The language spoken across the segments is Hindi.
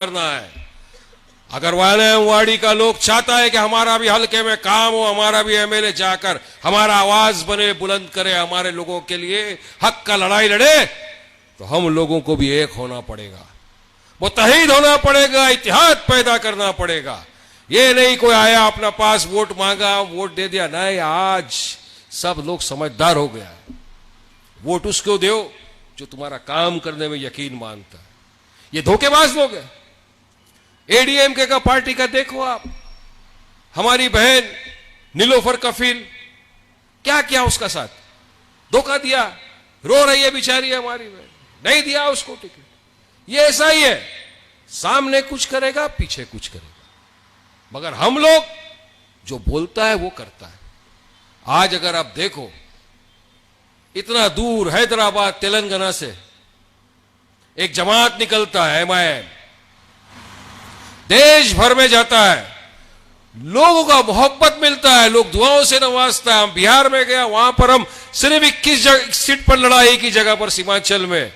करना है। अगर वायनावाड़ी का लोग चाहता है कि हमारा भी हल्के में काम हो, हमारा भी एमएलए जाकर हमारा आवाज बने, बुलंद करे, हमारे लोगों के लिए हक का लड़ाई लड़े, तो हम लोगों को भी एक होना पड़ेगा, मुत्तहिद होना पड़ेगा, इत्तेहाद पैदा करना पड़ेगा। ये नहीं कोई आया अपना पास वोट मांगा, वोट दे दिया, नहीं। आज सब लोग समझदार हो गया। वोट उसको दो जो तुम्हारा काम करने में यकीन मानता है। ये धोखेबाज लोग हैं। एडीएमके का पार्टी का देखो आप, हमारी बहन नीलोफर कफील, क्या किया उसका साथ, धोखा दिया, रो रही है बेचारी हमारी बहन, नहीं दिया उसको टिकट। ये ऐसा ही है, सामने कुछ करेगा, पीछे कुछ करेगा, मगर हम लोग जो बोलता है वो करता है। आज अगर आप देखो, इतना दूर हैदराबाद तेलंगाना से एक जमात निकलता है, एमआईएम, देश भर में जाता है, लोगों का मोहब्बत मिलता है, लोग दुआओं से नवाजता है। हम बिहार में गया, वहां पर हम सिर्फ 21 सीट पर लड़ा, एक ही जगह पर सीमांचल में,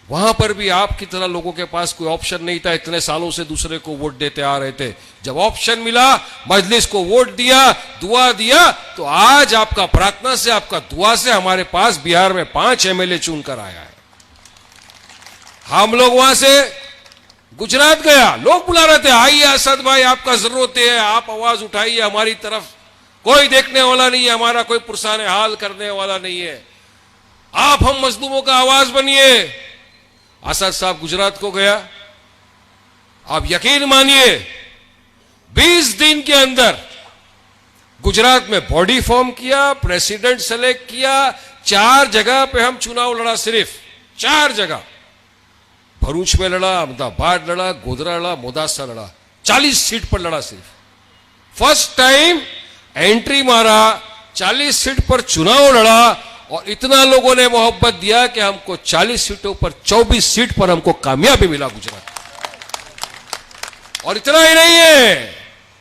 वहां पर भी आपकी तरह लोगों के पास कोई ऑप्शन नहीं था। इतने सालों से दूसरे को वोट देते आ रहे थे, जब ऑप्शन मिला, मजलिस को वोट दिया, दुआ दिया, तो आज आपका प्रार्थना से, आपका दुआ से हमारे पास बिहार में 5 एमएलए चुनकर आया है। हम लोग वहां से गुजरात गया, लोग बुला रहे थे, आइए असद भाई, आपका जरूरत है, आप आवाज उठाइए, हमारी तरफ कोई देखने वाला नहीं है, हमारा कोई पुरसाने हाल करने वाला नहीं है, आप हम मजलूमों का आवाज बनिए। असद साहब गुजरात को गया, आप यकीन मानिए 20 दिन के अंदर गुजरात में बॉडी फॉर्म किया, प्रेसिडेंट सेलेक्ट किया, 4 जगह पे हम चुनाव लड़ा, सिर्फ 4 जगह, भरूच में लड़ा, अहमदाबाद लड़ा, गोधरा लड़ा, मोदासा लड़ा, 40 सीट पर लड़ा सिर्फ। फर्स्ट टाइम एंट्री मारा, 40 सीट पर चुनाव लड़ा, और इतना लोगों ने मोहब्बत दिया कि हमको 40 सीटों पर 24 सीट पर हमको कामयाबी मिला गुजरात। और इतना ही नहीं है,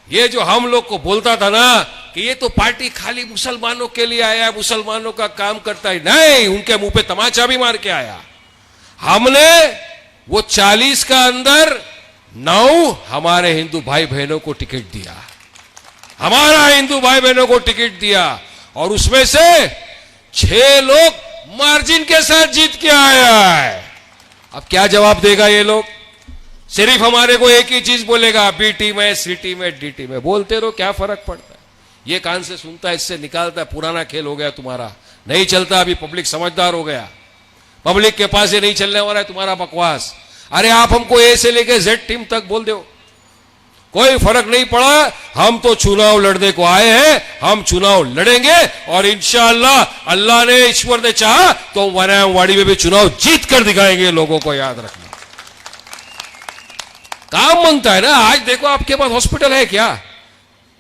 ये जो हम लोग को बोलता था ना कि ये तो पार्टी खाली मुसलमानों के लिए आया, मुसलमानों का काम करता है, नहीं, उनके मुंह पे तमाचा भी मार के आया। हमने वो 40 का अंदर 9 हमारे हिंदू भाई बहनों को टिकट दिया, हमारा हिंदू भाई बहनों को टिकट दिया, और उसमें से 6 लोग मार्जिन के साथ जीत के आया है। अब क्या जवाब देगा ये लोग? सिर्फ हमारे को एक ही चीज बोलेगा, बी टीम है, सी टीम है, डी टीम है, बोलते रहो, क्या फर्क पड़ता है। ये कान से सुनता है, इससे निकालता है, पुराना खेल हो गया तुम्हारा, नहीं चलता। अभी पब्लिक समझदार हो गया, पब्लिक के पास ये नहीं चलने वाला है तुम्हारा बकवास। अरे आप हमको ए से लेके जेड टीम तक बोल दो, कोई फर्क नहीं पड़ा। हम तो चुनाव लड़ने को आए हैं, हम चुनाव लड़ेंगे, और इंशाअल्लाह अल्लाह ने, ईश्वर ने चाहा तो वायनावाड़ी में भी चुनाव जीत कर दिखाएंगे। लोगों को याद रखना, काम मांगता है ना। आज देखो आपके पास हॉस्पिटल है क्या?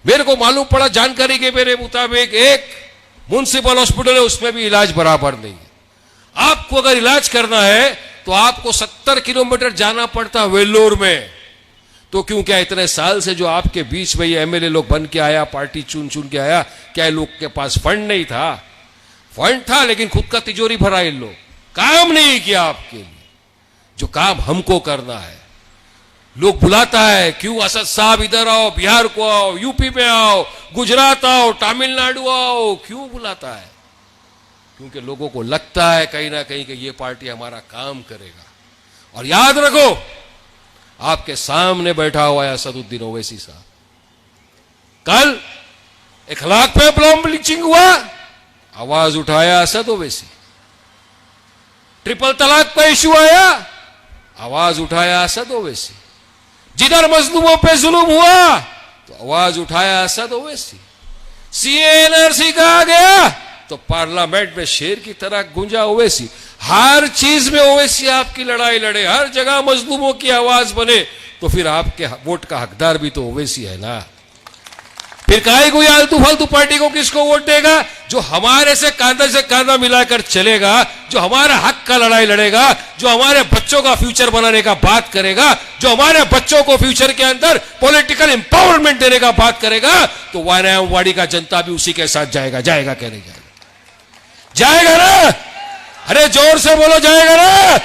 मेरे को मालूम पड़ा, जानकारी के मेरे मुताबिक एक म्युनिसिपल हॉस्पिटल है, उसमें भी इलाज बराबर नहीं है। आपको अगर इलाज करना है तो आपको 70 किलोमीटर जाना पड़ता वेल्लोर में। तो क्यों, क्या इतने साल से जो आपके बीच में ये एमएलए लोग बन के आया, पार्टी चुन चुन के आया, क्या लोग के पास फंड नहीं था? फंड था, लेकिन खुद का तिजोरी भरा, इन लोग काम नहीं किया आपके लिए, जो काम हमको करना है। लोग बुलाता है, क्यों असद साहब इधर आओ, बिहार को आओ, यूपी में आओ, गुजरात आओ, तमिलनाडु आओ, क्यों बुलाता है? क्योंकि लोगों को लगता है कहीं ना कहीं कि ये पार्टी हमारा काम करेगा। और याद रखो, आपके सामने बैठा हुआ है असदुद्दीन ओवैसी साहब। कल इखलाक पे बॉम्ब ब्लीचिंग हुआ, आवाज उठाया असद ओवैसी। ट्रिपल तलाक पे इशू आया, आवाज उठाया असद ओवैसी। जिधर मजलूमों पे जुल्म हुआ तो आवाज उठाया असद ओवैसी। सीएनआरसी कहा गया तो पार्लियामेंट में शेर की तरह गूंजा ओवैसी। हर चीज में ओवैसी आपकी लड़ाई लड़े, हर जगह मजलूमों की आवाज बने, तो फिर आपके वोट का हकदार भी तो ओवैसी है ना। फिर काहे कोई आलतू फालतू पार्टी को किसको वोट देगा? जो हमारे से कांधा मिलाकर चलेगा, जो हमारा हक का लड़ाई लड़ेगा, जो हमारे बच्चों का फ्यूचर बनाने का बात करेगा, जो हमारे बच्चों को फ्यूचर के अंदर पॉलिटिकल एम्पावरमेंट देने का बात करेगा, तो वायनावाड़ी का जनता भी उसी के साथ जाएगा। जाएगा क्या नहीं जाएगा? जाएगा ना? अरे जोर से बोलो, जाएगा ना?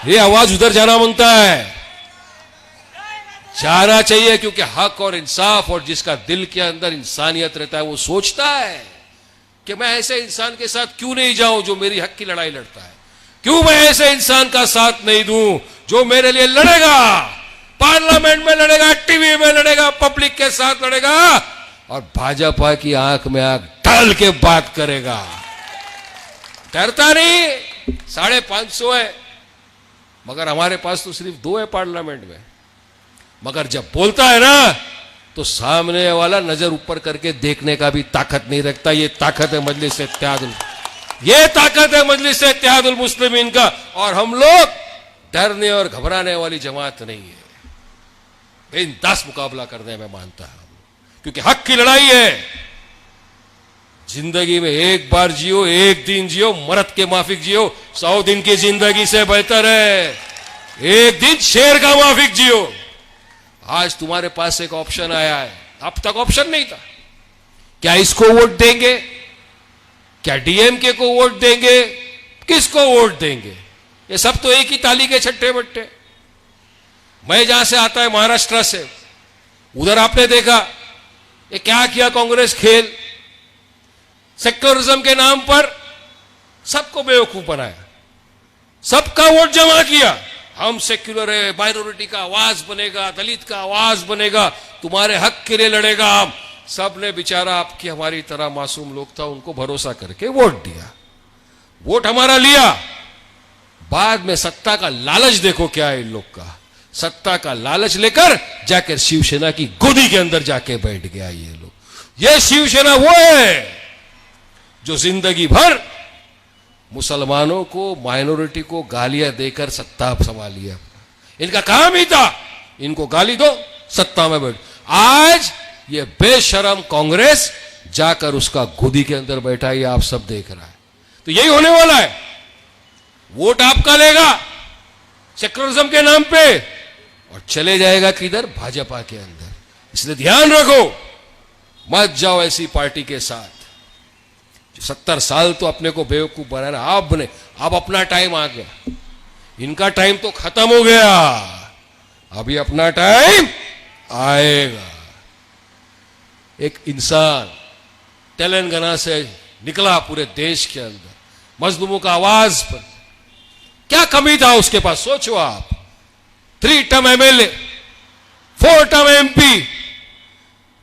ये आवाज उधर जाना मांगता है। जाना चाहिए, क्योंकि हक और इंसाफ और जिसका दिल के अंदर इंसानियत रहता है वो सोचता है कि मैं ऐसे इंसान के साथ क्यों नहीं जाऊं जो मेरी हक की लड़ाई लड़ता है, क्यों मैं ऐसे इंसान का साथ नहीं दूं जो मेरे लिए लड़ेगा, पार्लियामेंट में लड़ेगा, टीवी में लड़ेगा, पब्लिक के साथ लड़ेगा और भाजपा की आंख में आंख डाल के बात करेगा। डरता नहीं। 550 है, मगर हमारे पास तो सिर्फ 2 है पार्लियामेंट में। मगर जब बोलता है ना तो सामने वाला नजर ऊपर करके देखने का भी ताकत नहीं रखता। ये ताकत है मजलिस इत्तेहादुल, ये ताकत है मजलिस इत्तेहादुल मुस्लिमीन का। और हम लोग डरने और घबराने वाली जमात नहीं है, बिंदास मुकाबला करने में मानता है, क्योंकि हक की लड़ाई है। जिंदगी में एक बार जियो, एक दिन जियो, मरद के माफिक जियो, 100 दिन की जिंदगी से बेहतर है एक दिन शेर का माफिक जियो। आज तुम्हारे पास एक ऑप्शन आया है, अब तक ऑप्शन नहीं था। क्या इसको वोट देंगे, क्या डीएमके को वोट देंगे, किसको वोट देंगे? ये सब तो एक ही ताली के छट्टे बट्टे। मैं जहां से आता है महाराष्ट्र से, उधर आपने देखा ये क्या किया कांग्रेस खेल, सेक्युलरिज्म के नाम पर सबको बेवकूफ बनाया, सबका वोट जमा किया। हम सेक्युलर है, माइनॉरिटी का आवाज बनेगा, दलित का आवाज बनेगा, तुम्हारे हक के लिए लड़ेगा। हम सबने बेचारा आपकी हमारी तरह मासूम लोग था, उनको भरोसा करके वोट दिया, वोट हमारा लिया। बाद में सत्ता का लालच देखो क्या है इन लोग का। सत्ता का लालच लेकर जाकर शिवसेना की गोदी के अंदर जाके बैठ गया ये लोग। ये शिवसेना वो है जो जिंदगी भर मुसलमानों को, माइनॉरिटी को गालियां देकर सत्ता संभाली है। इनका काम ही था, इनको गाली दो, सत्ता में बैठ। आज ये बेशरम कांग्रेस जाकर उसका गोदी के अंदर बैठा है, आप सब देख रहा है। तो यही होने वाला है, वोट आपका लेगा सेक्युलरिज्म के नाम पे और चले जाएगा किधर, भाजपा के अंदर। इसलिए ध्यान रखो, मत जाओ ऐसी पार्टी के साथ। 70 साल तो अपने को बेवकूफ बनाना आपने, अब अपना टाइम आ गया, इनका टाइम तो खत्म हो गया, अभी अपना टाइम आएगा। एक इंसान तेलंगाना से निकला पूरे देश के अंदर, मजलूमों का आवाज पर, क्या कमी था उसके पास सोचो आप। 3 टर्म एमएलए, 4 टर्म एमपी,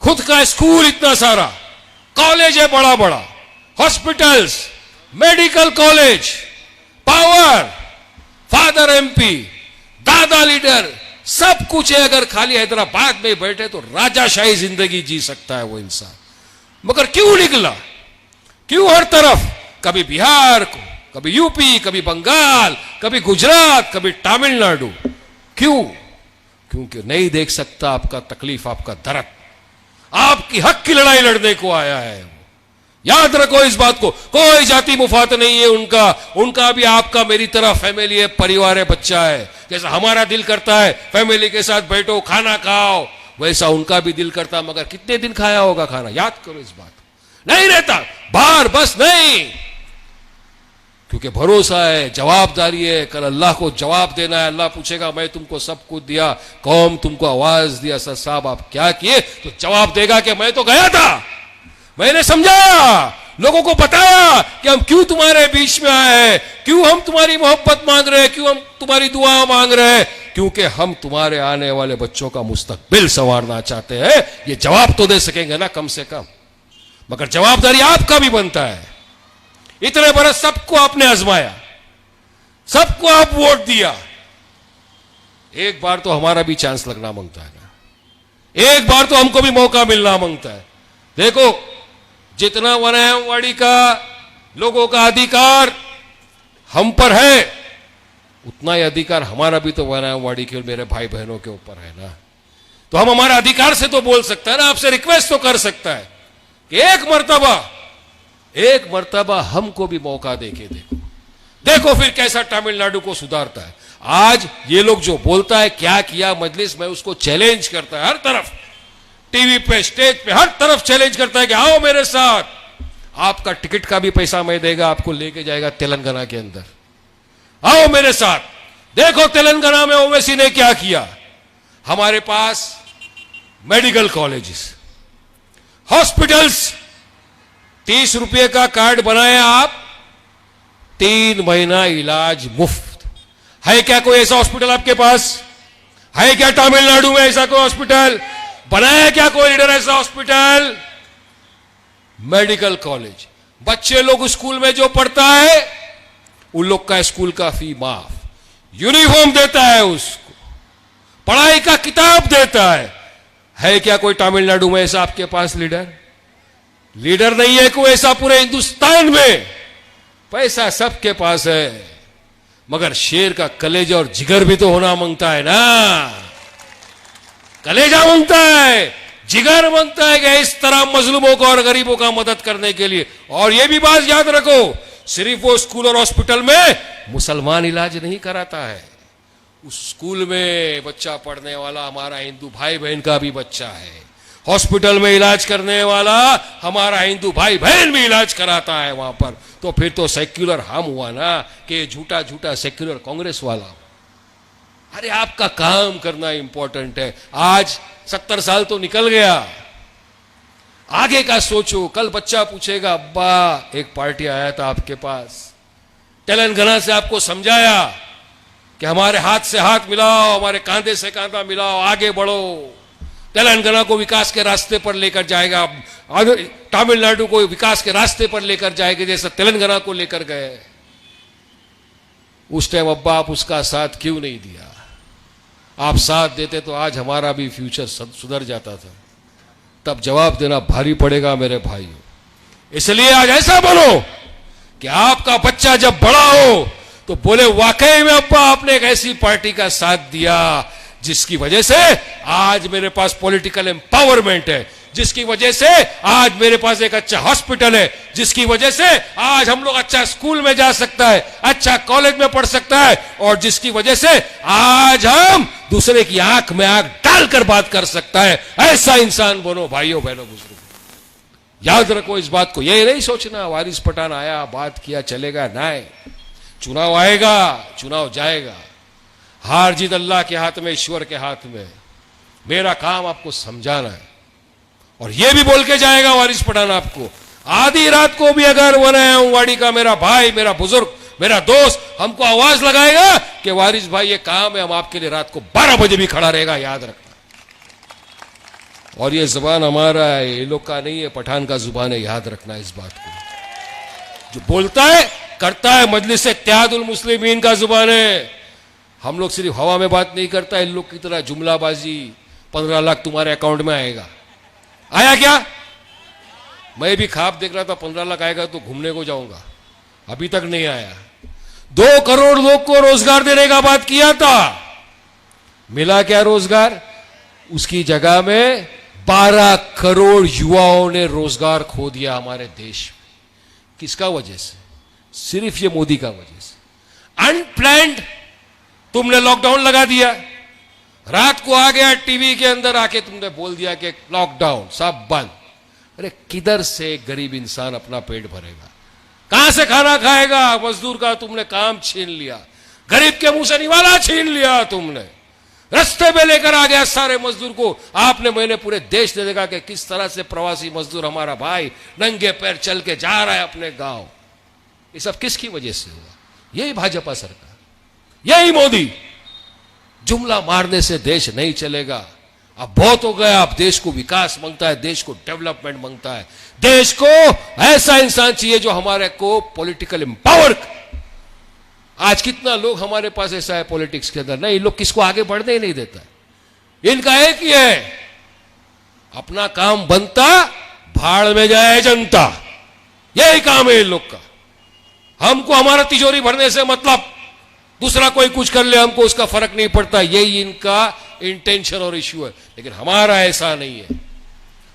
खुद का स्कूल इतना सारा, कॉलेज है बड़ा बड़ा, hospitals, medical college, power, father MP, दादा लीडर, सब कुछ है। अगर खाली हैदराबाद में बैठे तो राजाशाही जिंदगी जी सकता है वो इंसान। मगर क्यों निकला, क्यों हर तरफ, कभी बिहार को, कभी यूपी, कभी बंगाल, कभी गुजरात, कभी तमिलनाडु, क्यों? क्योंकि नहीं देख सकता आपका तकलीफ, आपका दर्द, आपकी हक की लड़ाई लड़ने को आया है। याद रखो इस बात को, कोई जाति मुफात नहीं है उनका, उनका भी आपका मेरी तरह फैमिली है, परिवार है, बच्चा है। जैसा हमारा दिल करता है फैमिली के साथ बैठो खाना खाओ, वैसा उनका भी दिल करता है। मगर कितने दिन खाया होगा खाना, याद करो इस बात को। नहीं रहता बाहर, बस नहीं, क्योंकि भरोसा है, जवाबदारी है, कल अल्लाह को जवाब देना है। अल्लाह पूछेगा मैं तुमको सब कुछ दिया, कौम तुमको आवाज दिया, सर साहब आप क्या किए? तो जवाब देगा कि मैं तो गया था, मैंने समझाया, लोगों को बताया कि हम क्यों तुम्हारे बीच में आए हैं, क्यों हम तुम्हारी मोहब्बत मांग रहे हैं, क्यों हम तुम्हारी दुआ मांग रहे हैं, क्योंकि हम तुम्हारे आने वाले बच्चों का मुस्तकबिल संवारना चाहते हैं। ये जवाब तो दे सकेंगे ना कम से कम, मगर जवाबदारी आपका भी बनता है। इतने बरस सबको आपने आजमाया, सबको आप वोट दिया, एक बार तो हमारा भी चांस लगना मांगता है ना, एक बार तो हमको भी मौका मिलना मांगता है। देखो जितना वनायमवाड़ी का लोगों का अधिकार हम पर है, उतना ही अधिकार हमारा भी तो वनायमवाड़ी के मेरे भाई बहनों के ऊपर है ना। तो हम हमारा अधिकार से तो बोल सकता है ना, आपसे रिक्वेस्ट तो कर सकता है कि एक मर्तबा हमको भी मौका देके देखो, देखो फिर कैसा तमिलनाडु को सुधारता है। आज ये लोग जो बोलता है क्या किया मजलिस में, उसको चैलेंज करता है हर तरफ, टीवी पे, स्टेज पे, हर तरफ चैलेंज करता है कि आओ मेरे साथ, आपका टिकट का भी पैसा मैं देगा, आपको लेके जाएगा तेलंगाना के अंदर, आओ मेरे साथ, देखो तेलंगाना में ओवैसी ने क्या किया, हमारे पास मेडिकल कॉलेजेस, हॉस्पिटल्स, 30 रुपये का कार्ड बनाए आप, 3 महीना इलाज मुफ्त। है क्या कोई ऐसा हॉस्पिटल आपके पास? है क्या तमिलनाडु में ऐसा कोई हॉस्पिटल? बनाया क्या कोई लीडर ऐसा हॉस्पिटल? मेडिकल कॉलेज, बच्चे लोग स्कूल में जो पढ़ता है उन लोग का स्कूल का फी माफ, यूनिफॉर्म देता है उसको, पढ़ाई का किताब देता है क्या कोई तमिलनाडु में ऐसा आपके पास लीडर? लीडर नहीं है कोई ऐसा पूरे हिंदुस्तान में। पैसा सबके पास है, मगर शेर का कलेजा और जिगर भी तो होना मांगता है ना। कलेजा मांगता है, जिगर मांगता है कि इस तरह मजलूमों को और गरीबों का मदद करने के लिए। और यह भी बात याद रखो, सिर्फ वो स्कूल और हॉस्पिटल में मुसलमान इलाज नहीं कराता है, उस स्कूल में बच्चा पढ़ने वाला हमारा हिंदू भाई बहन का भी बच्चा है, हॉस्पिटल में इलाज करने वाला हमारा हिंदू भाई बहन भी इलाज कराता है वहां पर। तो फिर तो सेक्युलर हम हुआ ना कि झूठा झूठा सेक्युलर कांग्रेस वाला। अरे आपका काम करना इंपॉर्टेंट है। आज 70 साल तो निकल गया, आगे का सोचो। कल बच्चा पूछेगा, अब्बा एक पार्टी आया था आपके पास, तेलंगाना से आपको समझाया कि हमारे हाथ से हाथ मिलाओ, हमारे कांधे से कांधा मिलाओ, आगे बढ़ो, तेलंगाना को विकास के रास्ते पर लेकर जाएगा, तमिलनाडु को विकास के रास्ते पर लेकर जाएगा जैसा तेलंगाना को लेकर गए। उस टाइम अब्बा आप उसका साथ क्यों नहीं दिया? आप साथ देते तो आज हमारा भी फ्यूचर सुधर जाता था। तब जवाब देना भारी पड़ेगा मेरे भाइयों। इसलिए आज ऐसा बनो कि आपका बच्चा जब बड़ा हो तो बोले, वाकई में अब्बा आपने एक ऐसी पार्टी का साथ दिया जिसकी वजह से आज मेरे पास पॉलिटिकल एम्पावरमेंट है, जिसकी वजह से आज मेरे पास एक अच्छा हॉस्पिटल है, जिसकी वजह से आज हम लोग अच्छा स्कूल में जा सकता है, अच्छा कॉलेज में पढ़ सकता है, और जिसकी वजह से आज हम दूसरे की आंख में आंख डालकर बात कर सकता है। ऐसा इंसान बनो भाइयों बहनों बुजुर्गों। याद रखो इस बात को, यही नहीं सोचना वारिस पठान आया बात किया चलेगा। नहीं, चुनाव आएगा, चुनाव जाएगा। हार जीत अल्लाह के हाथ में, ईश्वर के हाथ में। मेरा काम आपको समझाना है, और यह भी बोल के जाएगा वारिस पठान आपको, आधी रात को भी अगर वाड़ी का मेरा भाई, मेरा बुजुर्ग, मेरा दोस्त हमको आवाज लगाएगा कि वारिस भाई ये काम है, हम आपके लिए रात को 12 बजे भी खड़ा रहेगा, याद रखना। और ये जुबान हमारा है, ये लोग का नहीं है, पठान का जुबान है, याद रखना इस बात को। जो बोलता है करता है, मजलिस इत्तेहादुल मुस्लिमीन का जुबान है। हम लोग सिर्फ हवा में बात नहीं करता, इन लोग की तरह जुमलाबाजी, 15 लाख तुम्हारे अकाउंट में आएगा। आया क्या? मैं भी ख्वाब देख रहा था 15 लाख आएगा तो घूमने को जाऊंगा, अभी तक नहीं आया। 2 करोड़ लोग को रोजगार देने का बात किया था, मिला क्या रोजगार? उसकी जगह में 12 करोड़ युवाओं ने रोजगार खो दिया हमारे देश में। किसका वजह से? सिर्फ ये मोदी का वजह से। अनप्लैंड तुमने लॉकडाउन लगा दिया, रात को आ गया टीवी के अंदर आके तुमने बोल दिया कि लॉकडाउन सब बंद। अरे किधर से गरीब इंसान अपना पेट भरेगा? कहां से खाना खाएगा? मजदूर का तुमने काम छीन लिया, गरीब के मुंह से निवाला छीन लिया तुमने, रास्ते में लेकर आ गया सारे मजदूर को। आपने मैंने पूरे देश ने देखा कि किस तरह से प्रवासी मजदूर हमारा भाई नंगे पैर चल के जा रहा है अपने गांव। ये सब किसकी वजह से हुआ? यही भाजपा सरकार, यही मोदी। जुमला मारने से देश नहीं चलेगा। अब बहुत हो गया, अब देश को विकास मांगता है, देश को डेवलपमेंट मांगता है, देश को ऐसा इंसान चाहिए जो हमारे को पॉलिटिकल एम्पावर। आज कितना लोग हमारे पास ऐसा है पॉलिटिक्स के अंदर, नहीं, लोग किसको आगे बढ़ने ही नहीं देता। इनका एक ही है, अपना काम बनता भाड़ में जाए जनता, यही काम है इन लोग का। हमको हमारा तिजोरी भरने से मतलब, दूसरा कोई कुछ कर ले हमको उसका फर्क नहीं पड़ता, यही इनका इंटेंशन और इश्यू है। लेकिन हमारा ऐसा नहीं है,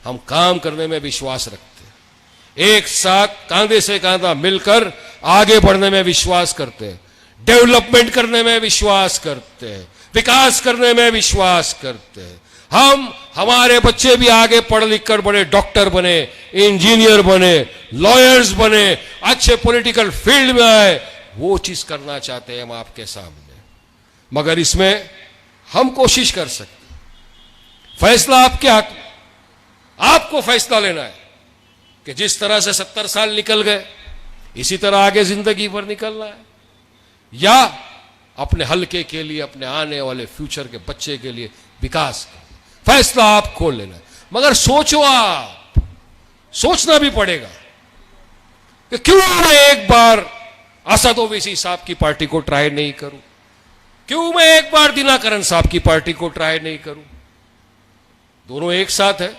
हम काम करने में विश्वास रखते हैं, एक साथ कांधे से कांधा मिलकर आगे बढ़ने में विश्वास करते हैं, डेवलपमेंट करने में विश्वास करते हैं, विकास करने में विश्वास करते हैं। हम हमारे बच्चे भी आगे पढ़ लिख कर बड़े डॉक्टर बने, इंजीनियर बने, लॉयर्स बने, अच्छे पॉलिटिकल फील्ड में आए, वो चीज करना चाहते हैं हम आपके सामने। मगर इसमें हम कोशिश कर सकते हैं, फैसला आपके हाथ में, आपको फैसला लेना है कि जिस तरह से 70 साल निकल गए इसी तरह आगे जिंदगी भर निकलना है, या अपने हल्के के लिए, अपने आने वाले फ्यूचर के बच्चे के लिए विकास का फैसला आप खोल लेना है। मगर सोचो, आप सोचना भी पड़ेगा कि क्यों मैं एक बार असद ओवैसी साहब की पार्टी को ट्राई नहीं करूं, क्यों मैं एक बार दिनाकरण साहब की पार्टी को ट्राई नहीं करूं। दोनों एक साथ है,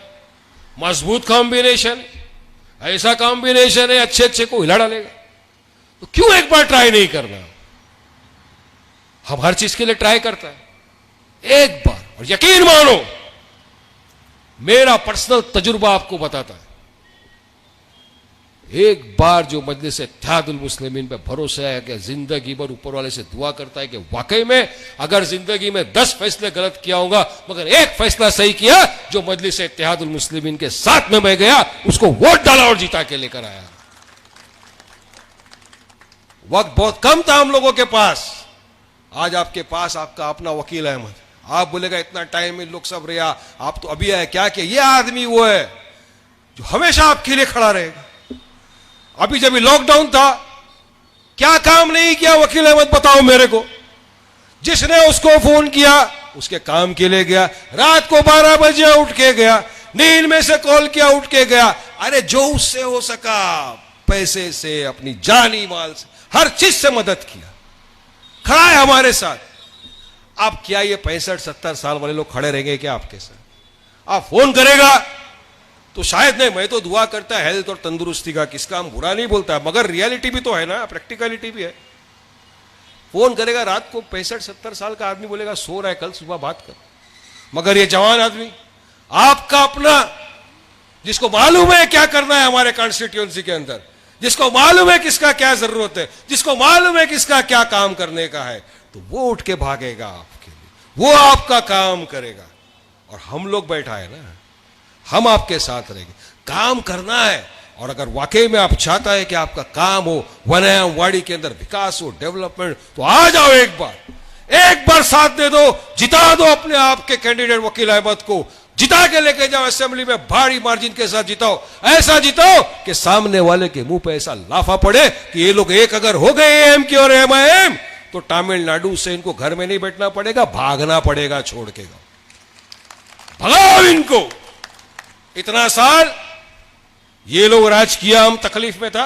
मजबूत कॉम्बिनेशन, ऐसा कॉम्बिनेशन है अच्छे अच्छे को हिला डालेगा, तो क्यों एक बार ट्राई नहीं करना। हम हर चीज के लिए ट्राई करता है एक बार, और यकीन मानो मेरा पर्सनल तजुर्बा आपको बताता है, एक बार जो मजलिस इत्तेहादुल मुस्लिमीन पे भरोसा है कि जिंदगी भर ऊपर वाले से दुआ करता है कि वाकई में अगर जिंदगी में 10 फैसले गलत किया होगा मगर एक फैसला सही किया, जो मजलिस इत्तेहादुल मुस्लिमीन के साथ में मैं गया उसको वोट डाला और जीता के लेकर आया। वक्त बहुत कम था हम लोगों के पास, आज आपके पास आपका अपना वकील अहमद। आप बोलेगा इतना टाइम में लोग सब रहा, आप तो अभी आए क्या कि ये आदमी वो है जो हमेशा आपके लिए खड़ा रहेगा। अभी जब लॉकडाउन था क्या काम नहीं किया वकील अहमद, बताओ मेरे को। जिसने उसको फोन किया उसके काम के लिए गया, रात को 12 बजे उठ के गया, नींद में से कॉल किया उठ के गया। अरे जो उससे हो सका पैसे से, अपनी जानी माल से, हर चीज से मदद किया, खड़ा है हमारे साथ। अब क्या ये 65-70 साल वाले लोग खड़े रहेंगे क्या आपके साथ? आप फोन करेगा तो शायद नहीं, मैं तो दुआ करता है हेल्थ और तंदुरुस्ती का, किसका हम बुरा नहीं बोलता है, मगर रियलिटी भी तो है ना, प्रैक्टिकलिटी भी है। फोन करेगा रात को, 65-70 साल का आदमी बोलेगा सो रहा है, कल सुबह बात कर। मगर ये जवान आदमी आपका अपना, जिसको मालूम है क्या करना है हमारे कॉन्स्टिट्यूएंसी के अंदर, जिसको मालूम है किसका क्या जरूरत है, जिसको मालूम है किसका क्या काम करने का है, तो वो उठ के भागेगा आपके लिए, वो आपका काम करेगा। और हम लोग बैठा है ना, हम आपके साथ रहेंगे, काम करना है। और अगर वाकई में आप चाहता है कि आपका काम हो, वनयामवाड़ी के अंदर विकास हो, डेवलपमेंट, तो आ जाओ एक बार साथ दे दो, जिता दो अपने आप के कैंडिडेट वकील अहमद को, जिता के लेके जाओ असेंबली में, भारी मार्जिन के साथ जिताओ, ऐसा जिताओ कि सामने वाले के मुंह पे ऐसा लाफा पड़े कि ये लोग एक अगर हो गए एम की और एमआईएम, तो तमिलनाडु से इनको घर में नहीं बैठना पड़ेगा, भागना पड़ेगा छोड़ के। भगाओ इनको। इतना साल ये लोग राज किया, हम तकलीफ में था,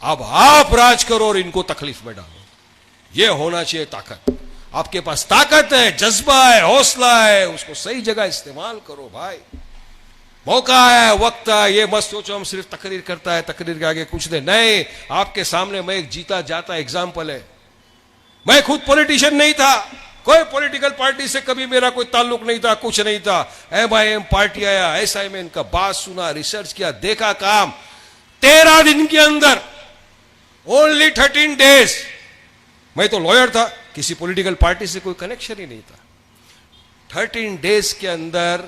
अब आप राज करो और इनको तकलीफ में डालो। ये होना चाहिए ताकत। आपके पास ताकत है, जज्बा है, हौसला है, उसको सही जगह इस्तेमाल करो भाई। मौका है, वक्त है, ये मत सोचो हम सिर्फ तकरीर करता है, तकरीर के आगे कुछ दे नहीं। आपके सामने मैं एक जीता जाता एग्जाम्पल है। मैं खुद पॉलिटिशियन नहीं था, कोई पॉलिटिकल पार्टी से कभी मेरा कोई ताल्लुक नहीं था, कुछ नहीं था। एमआईएम पार्टी आया, एसआईएम का बात सुना, रिसर्च किया, देखा काम। 13 दिन के अंदर, ओनली 13 डेज, मैं तो लॉयर था, किसी पॉलिटिकल पार्टी से कोई कनेक्शन ही नहीं था। 13 डेज के अंदर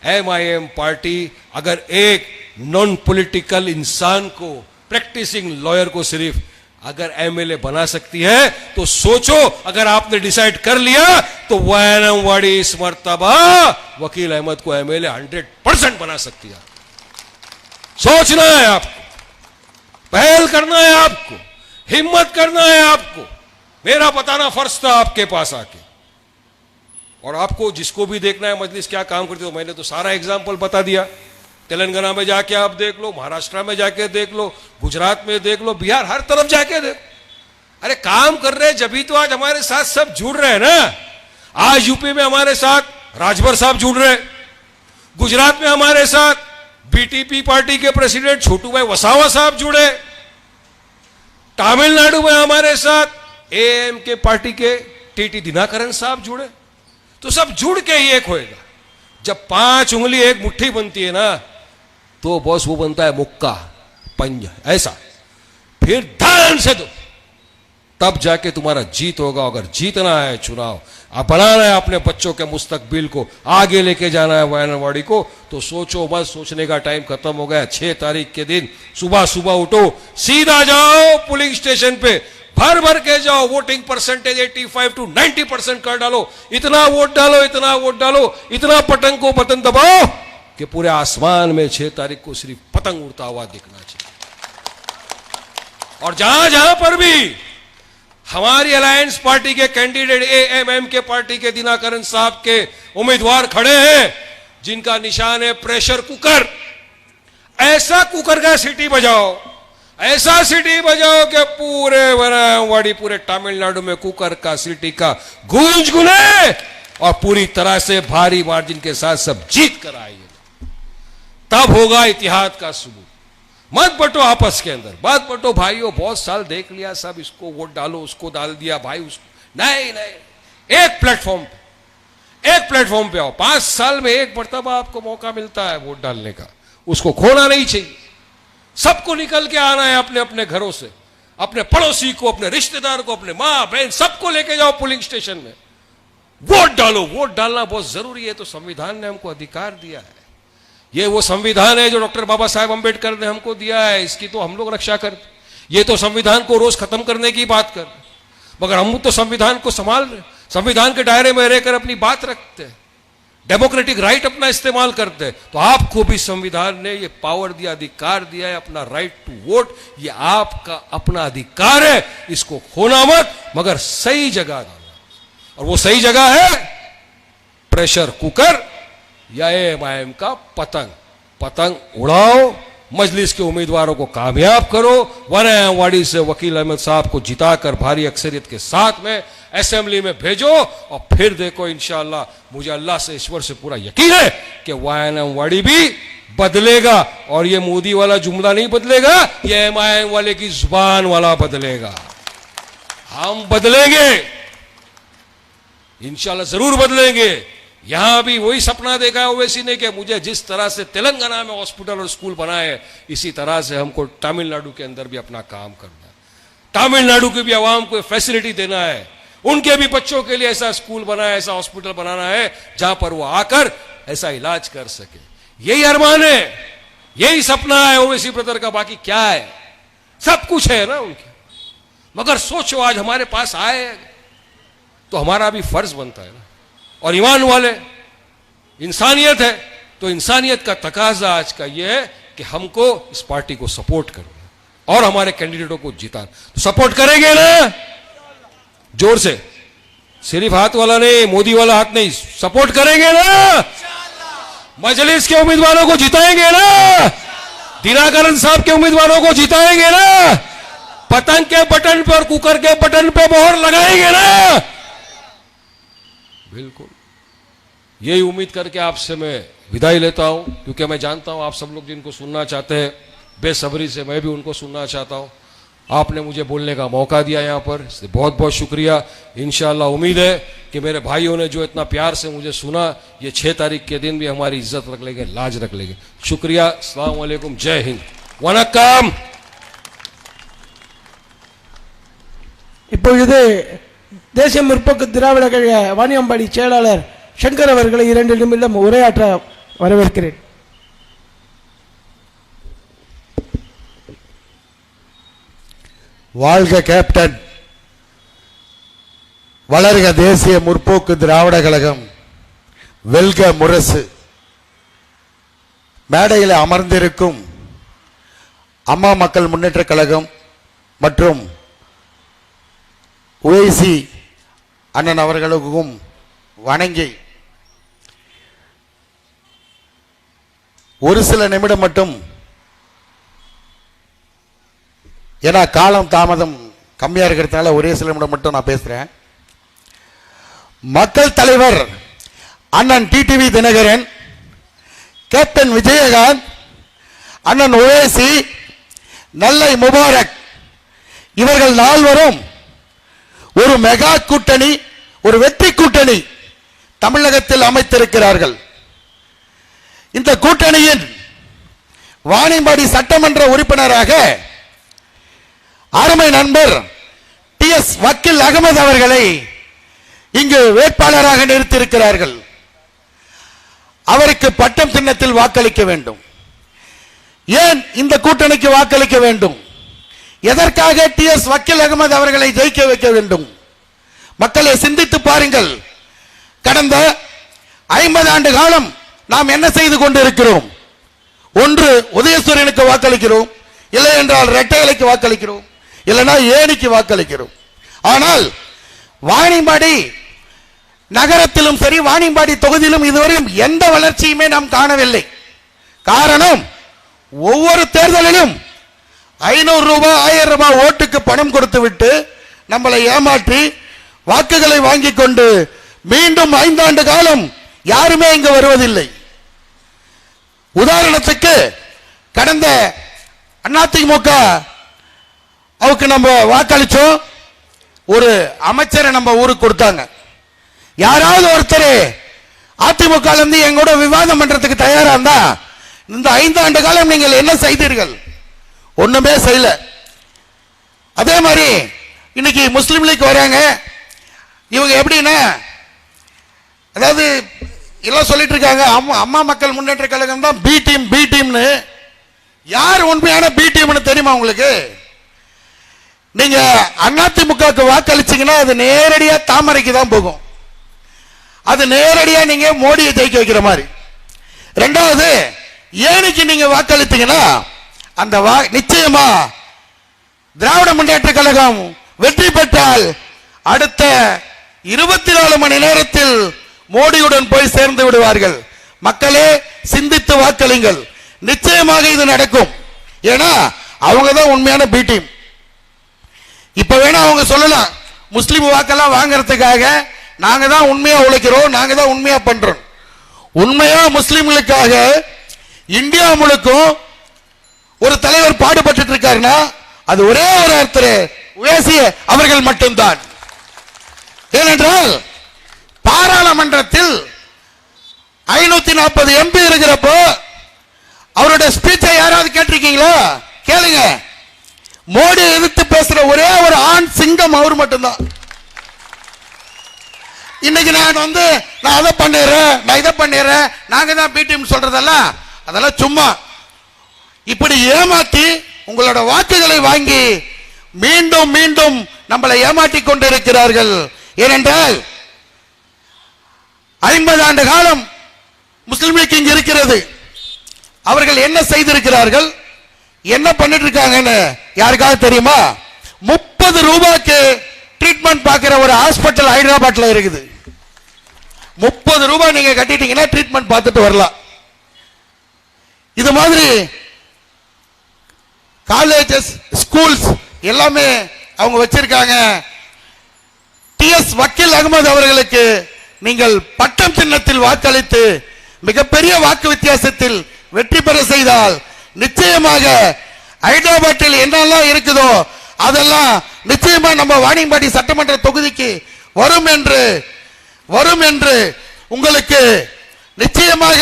एमआईएम पार्टी अगर एक नॉन पॉलिटिकल इंसान को, प्रैक्टिसिंग लॉयर को सिर्फ अगर एमएलए बना सकती है, तो सोचो अगर आपने डिसाइड कर लिया तो वनयामवाड़ी इस मर्तबा वकील अहमद को एमएलए 100% बना सकती है। सोचना है आपको, पहल करना है आपको, हिम्मत करना है आपको। मेरा बताना फर्ज था आपके पास आके, और आपको जिसको भी देखना है मजलिस क्या काम करती हो, मैंने तो सारा एग्जाम्पल बता दिया। तेलंगाना में जाके आप देख लो, महाराष्ट्र में जाके देख लो, गुजरात में देख लो, बिहार, हर तरफ जाके देखो। अरे काम कर रहे, जब तो आज हमारे साथ सब जुड़ रहे हैं ना। आज यूपी में हमारे साथ राजभर साहब जुड़ रहे, गुजरात में हमारे साथ बीटीपी पार्टी के प्रेसिडेंट छोटू भाई वसावा साहब जुड़े, तमिलनाडु में हमारे साथ एएम के पार्टी के टीटी दिनाकरण साहब जुड़े। तो सब जुड़ के ही एक होएगा। जब 5 उंगली एक मुट्ठी बनती है ना, तो बॉस वो बनता है मुक्का, पंज, ऐसा। फिर ध्यान से दो, तब जाके तुम्हारा जीत होगा। अगर जीतना है चुनाव, आप बनाना है अपने बच्चों के मुस्तकबिल को, आगे लेके जाना है वनयामवाड़ी को, तो सोचो मत, सोचने का टाइम खत्म हो गया। 6 तारीख के दिन सुबह सुबह उठो, सीधा जाओ पुलिंग स्टेशन पे, भर भर के जाओ, वोटिंग परसेंटेज 85 to 90% कर डालो, इतना वोट डालो, इतना वोट डालो, इतना पतंग को बटन दबाओ कि पूरे आसमान में 6 तारीख को सिर्फ पतंग उड़ता हुआ दिखना चाहिए। और जहां जहां पर भी हमारी अलायंस पार्टी के कैंडिडेट एएमएम के पार्टी के दिनाकरण साहब के उम्मीदवार खड़े हैं, जिनका निशान है प्रेशर कुकर, ऐसा कुकर का सीटी बजाओ, ऐसा सीटी बजाओ कि पूरे वनावाड़ी, पूरे तमिलनाडु में कुकर का सीटी का गूंज गुने और पूरी तरह से भारी मार्जिन के साथ सब जीत कर आएंगे। तब होगा इतिहास का सबूत। मत बटो आपस के अंदर, मत बटो भाइयों, बहुत साल देख लिया सब, इसको वोट डालो, उसको डाल दिया भाई, उसको नहीं नहीं, एक प्लेटफॉर्म पे आओ। 5 साल में एक मर्तबा आपको मौका मिलता है वोट डालने का, उसको खोना नहीं चाहिए। सबको निकल के आना है अपने अपने घरों से, अपने पड़ोसी को, अपने रिश्तेदार को, अपने मां बहन सबको लेके जाओ पोलिंग स्टेशन में, वोट डालो। वोट डालना बहुत जरूरी है, तो संविधान ने हमको अधिकार दिया है। ये वो संविधान है जो डॉक्टर बाबा साहेब अंबेडकर ने हमको दिया है, इसकी तो हम लोग रक्षा कर, ये तो संविधान को रोज खत्म करने की बात कर, मगर हम तो संविधान को संभाल रहे, संविधान के दायरे में रहकर अपनी बात रखते हैं, डेमोक्रेटिक राइट अपना इस्तेमाल करते हैं। तो आपको भी संविधान ने ये पावर दिया, अधिकार दिया है, अपना राइट टू वोट, ये आपका अपना अधिकार है, इसको खोना मत, मगर सही जगह डालना। और वो सही जगह है प्रेशर कुकर या एएमआईएम का पतंग। पतंग उड़ाओ, मजलिस के उम्मीदवारों को कामयाब करो, वनावाड़ी से वकील अहमद साहब को जिताकर भारी अक्सरियत के साथ में असेंबली में भेजो, और फिर देखो इंशाअल्लाह, मुझे अल्लाह से, ईश्वर से पूरा यकीन है कि वनावाड़ी भी बदलेगा। और ये मोदी वाला जुमला नहीं बदलेगा, ये एएमआईएम वाले की जुबान वाला बदलेगा। हम बदलेंगे, इंशाअल्लाह जरूर बदलेंगे। यहां भी वही सपना देखा है ओवैसी ने कि मुझे जिस तरह से तेलंगाना में हॉस्पिटल और स्कूल बनाए, इसी तरह से हमको तमिलनाडु के अंदर भी अपना काम करना है। तमिलनाडु की भी आवाम को फैसिलिटी देना है, उनके भी बच्चों के लिए ऐसा स्कूल बना है, ऐसा हॉस्पिटल बनाना है जहां पर वो आकर ऐसा इलाज कर सके। यही अरमान है, यही सपना है ओवैसी ब्रदर का। बाकी क्या है, सब कुछ है ना उनके, मगर सोचो आज हमारे पास आए तो हमारा भी फर्ज बनता है ना। और ईमान वाले, इंसानियत है, तो इंसानियत का तकाजा आज का यह है कि हमको इस पार्टी को सपोर्ट करना और हमारे कैंडिडेटों को जिताना। तो सपोर्ट करेंगे ना, जोर से, सिर्फ हाथ वाला नहीं, मोदी वाला हाथ नहीं, सपोर्ट करेंगे ना, मजलिस के उम्मीदवारों को जिताएंगे ना, दिनाकरण साहब के उम्मीदवारों को जिताएंगे ना, पतंग के बटन पर, कुकर के बटन पर मोहर लगाएंगे ना। बिल्कुल, यही उम्मीद करके आपसे मैं विदाई लेता हूं, क्योंकि मैं जानता हूं आप सब लोग जिनको सुनना चाहते हैं, बेसब्री से मैं भी उनको सुनना चाहता हूं। आपने मुझे बोलने का मौका दिया यहां पर, इसलिए बहुत बहुत शुक्रिया। इंशाअल्लाह उम्मीद है कि मेरे भाइयों ने जो इतना प्यार से मुझे सुना, ये 6 तारीख के दिन भी हमारी इज्जत रख लेंगे, लाज रख लेंगे। शुक्रिया, अस्सलाम वालेकुम, जय हिंद, वनक्कम। இப்பொழுது தேசிய முற்போக்கு திராவிட கழக வாணியம்பாடி செயலாளர் சங்கர் அவர்களை 2 நிமிடம் உரையாற்ற வரவேற்கிறேன். வாழ்க கேப்டன், வளர்க தேசிய முற்போக்கு திராவிட கழகம், வெல்க முரசு. மேடையில் அமர்ந்திருக்கும் அம்மா மக்கள் முன்னேற்ற கழகம் மற்றும் ஓவைசி அண்ணன் அவர்களுக்கும் வணங்கி ஒரு சில நிமிடம் மட்டும், ஏன்னா காலம் தாமதம் கம்மியா இருக்கிறதுனால ஒரே சில நிமிடம் மட்டும் நான் பேசுறேன். மக்கள் தலைவர் அண்ணன் டிடிவி தினகரன், கேப்டன் விஜயகாந்த், அண்ணன் ஓவைசி, நல்லை முபாரக் இவர்கள் நால்வரும் ஒரு மெகா கூட்டணி, ஒரு வெற்றி கூட்டணி தமிழகத்தில் அமைத்திருக்கிறார்கள். இந்த கூட்டணியின் வாணியம்பாடி சட்டமன்ற உறுப்பினராக அருமை நண்பர் TS வக்கீல் அகமது அவர்களை இங்கு வேட்பாளராக நிறுத்தியிருக்கிறார்கள். அவருக்கு பட்டம் சின்னத்தில் வாக்களிக்க வேண்டும். ஏன் இந்த கூட்டணிக்கு வாக்களிக்க வேண்டும்? எதற்காக டி.எஸ். வக்கீல் அகமது அவர்களை ஜெயிக்க வைக்க வேண்டும்? மக்களை சிந்தித்து பாருங்கள். கடந்த 50 ஆண்டு காலம் நாம் என்ன செய்து கொண்டிருக்கிறோம்? ஒன்று உதயசூரியனுக்கு வாக்களிக்கிறோம், இல்லை என்றால் இரட்டைகளுக்கு வாக்களிக்கிறோம், இல்லைன்னா ஏணிக்கு வாக்களிக்கிறோம். ஆனால் வாணியம்பாடி நகரத்திலும் சரி, வாணியம்பாடி தொகுதியிலும் இதுவரையும் எந்த வளர்ச்சியுமே நாம் காணவில்லை. காரணம், ஒவ்வொரு தேர்தலிலும் 500 ரூபாய் 1000 ரூபாய் ஓட்டுக்கு பணம் கொடுத்து விட்டு நம்மளை ஏமாற்றி வாக்குகளை வாங்கி கொண்டு மீண்டும் 5 ஆண்டு காலம் யாருமே இங்கு வருவதில்லை. உதாரணத்துக்கு கடந்த அதிமுக அவருக்கு நம்ம வாக்களிச்சோம், ஒரு அமைச்சரை நம்ம ஊருக்கு கொடுத்தாங்க. யாராவது ஒருத்தர் அதிமுக இருந்து எங்கூட விவாதம் பண்றதுக்கு தயாரா இருந்தா, இந்த 5 ஆண்டு காலம் நீங்கள் என்ன செய்தீர்கள்? ஒண்ணுமே செய்யல. அதே மாதிரி இன்னைக்கு முஸ்லிம் லீக் வராங்க. இவங்க எப்படின்னா, அதாவது எல்லாம் சொல்லிட்டு இருக்காங்க, அம்மா மக்கள் முன்னேற்ற கழகம் தான் பி டீம் பி டீம்னு. யார் உண்மையான பி டீம்னு தெரியுமா உங்களுக்கு? நீங்க அதிமுகவுக்கு வாக்களிச்சீங்கன்னா அது நேரடியா தாமரைக்கு தான் போகும். அது நேரடியா நீங்க மோடியை ஜெயிக்க வைக்கிற மாதிரி. ரெண்டாவது, ஏனிக்கு நீங்க வாக்களித்தீங்கன்னா அந்த நிச்சயமா திராவிட முன்னேற்ற கழகம் வெற்றி பெற்றால் அடுத்த 24 மணி நேரத்தில் மோடியுடன் போய் சேர்ந்து விடுவார்கள். மக்களே சிந்தித்து வாக்களிங்கள், நிச்சயமாக இது நடக்கும். ஏன்னா அவங்க தான் உண்மையான பி டீம். இப்ப வேணா அவங்க சொல்லலாம், முஸ்லிம் வாக்கெல்லாம் வாங்கறதுக்காக நாங்க தான் உண்மையா உழைக்கிறோம், நாங்க தான் உண்மையா பண்றோம். உண்மையா முஸ்லிம்களுக்காக இந்தியா முழுக்கும் ஒரு தலைவர் பாடுபட்டு இருக்காருன்னா அது ஒரே ஒரு ஒருத்தர் உவேசி அவர்கள் மட்டும்தான். ஏனென்றால் பாராளுமன்றத்தில் 540 எம்பி இருக்கிறப்போ அவருடைய ஸ்பீச்சை யாராவது கேட்டிருக்கீங்களா? கேளுங்க. மோடி எதிர்த்து பேசுற ஒரே ஒரு ஆண் சிங்கம் அவர் மட்டும்தான். இன்னைக்கு நான் அதை பண்ணிடுறேன், நான் இதை பண்ணிடுறேன், நாங்க தான் பிடிஎம் சொல்றதெல்லாம் அதெல்லாம் சும்மா. இப்படி ஏமாற்றி உங்களோட வாக்குகளை வாங்கி மீண்டும் மீண்டும் நம்மளை ஏமாற்றி கொண்டிருக்கிறார்கள். ஏனென்றால் 50 ஆண்டு காலம் முஸ்லிம் லீக் இங்கு இருக்கிறது. அவர்கள் என்ன செய்திருக்கிறார்கள், என்ன பண்ணிட்டு இருக்காங்கன்னு யாருக்காவது தெரியுமா? 30 ரூபாய்க்கு ட்ரீட்மெண்ட் பார்க்கிற ஒரு ஹாஸ்பிட்டல் ஹைதராபாத்ல இருக்குது. 30 ரூபாய் நீங்க கட்டிட்டீங்கன்னா ட்ரீட்மெண்ட் பார்த்துட்டு வரலாம். இது மாதிரி காலேஜஸ், ஸ்கூல்ஸ் எல்லாமே அவங்க வச்சிருக்காங்க. டி.எஸ். வக்கீல் அகமது அவர்களுக்கு நீங்கள் பட்டம் சின்னத்தில் வாக்களித்து மிகப்பெரிய வாக்கு வித்தியாசத்தில் வெற்றி பெற செய்தால் நிச்சயமாக ஹைதராபாத்தில் என்னெல்லாம் இருக்குதோ அதெல்லாம் நிச்சயமா நம்ம வாணியம்பாடி சட்டமன்ற தொகுதிக்கு வரும் என்று உங்களுக்கு நிச்சயமாக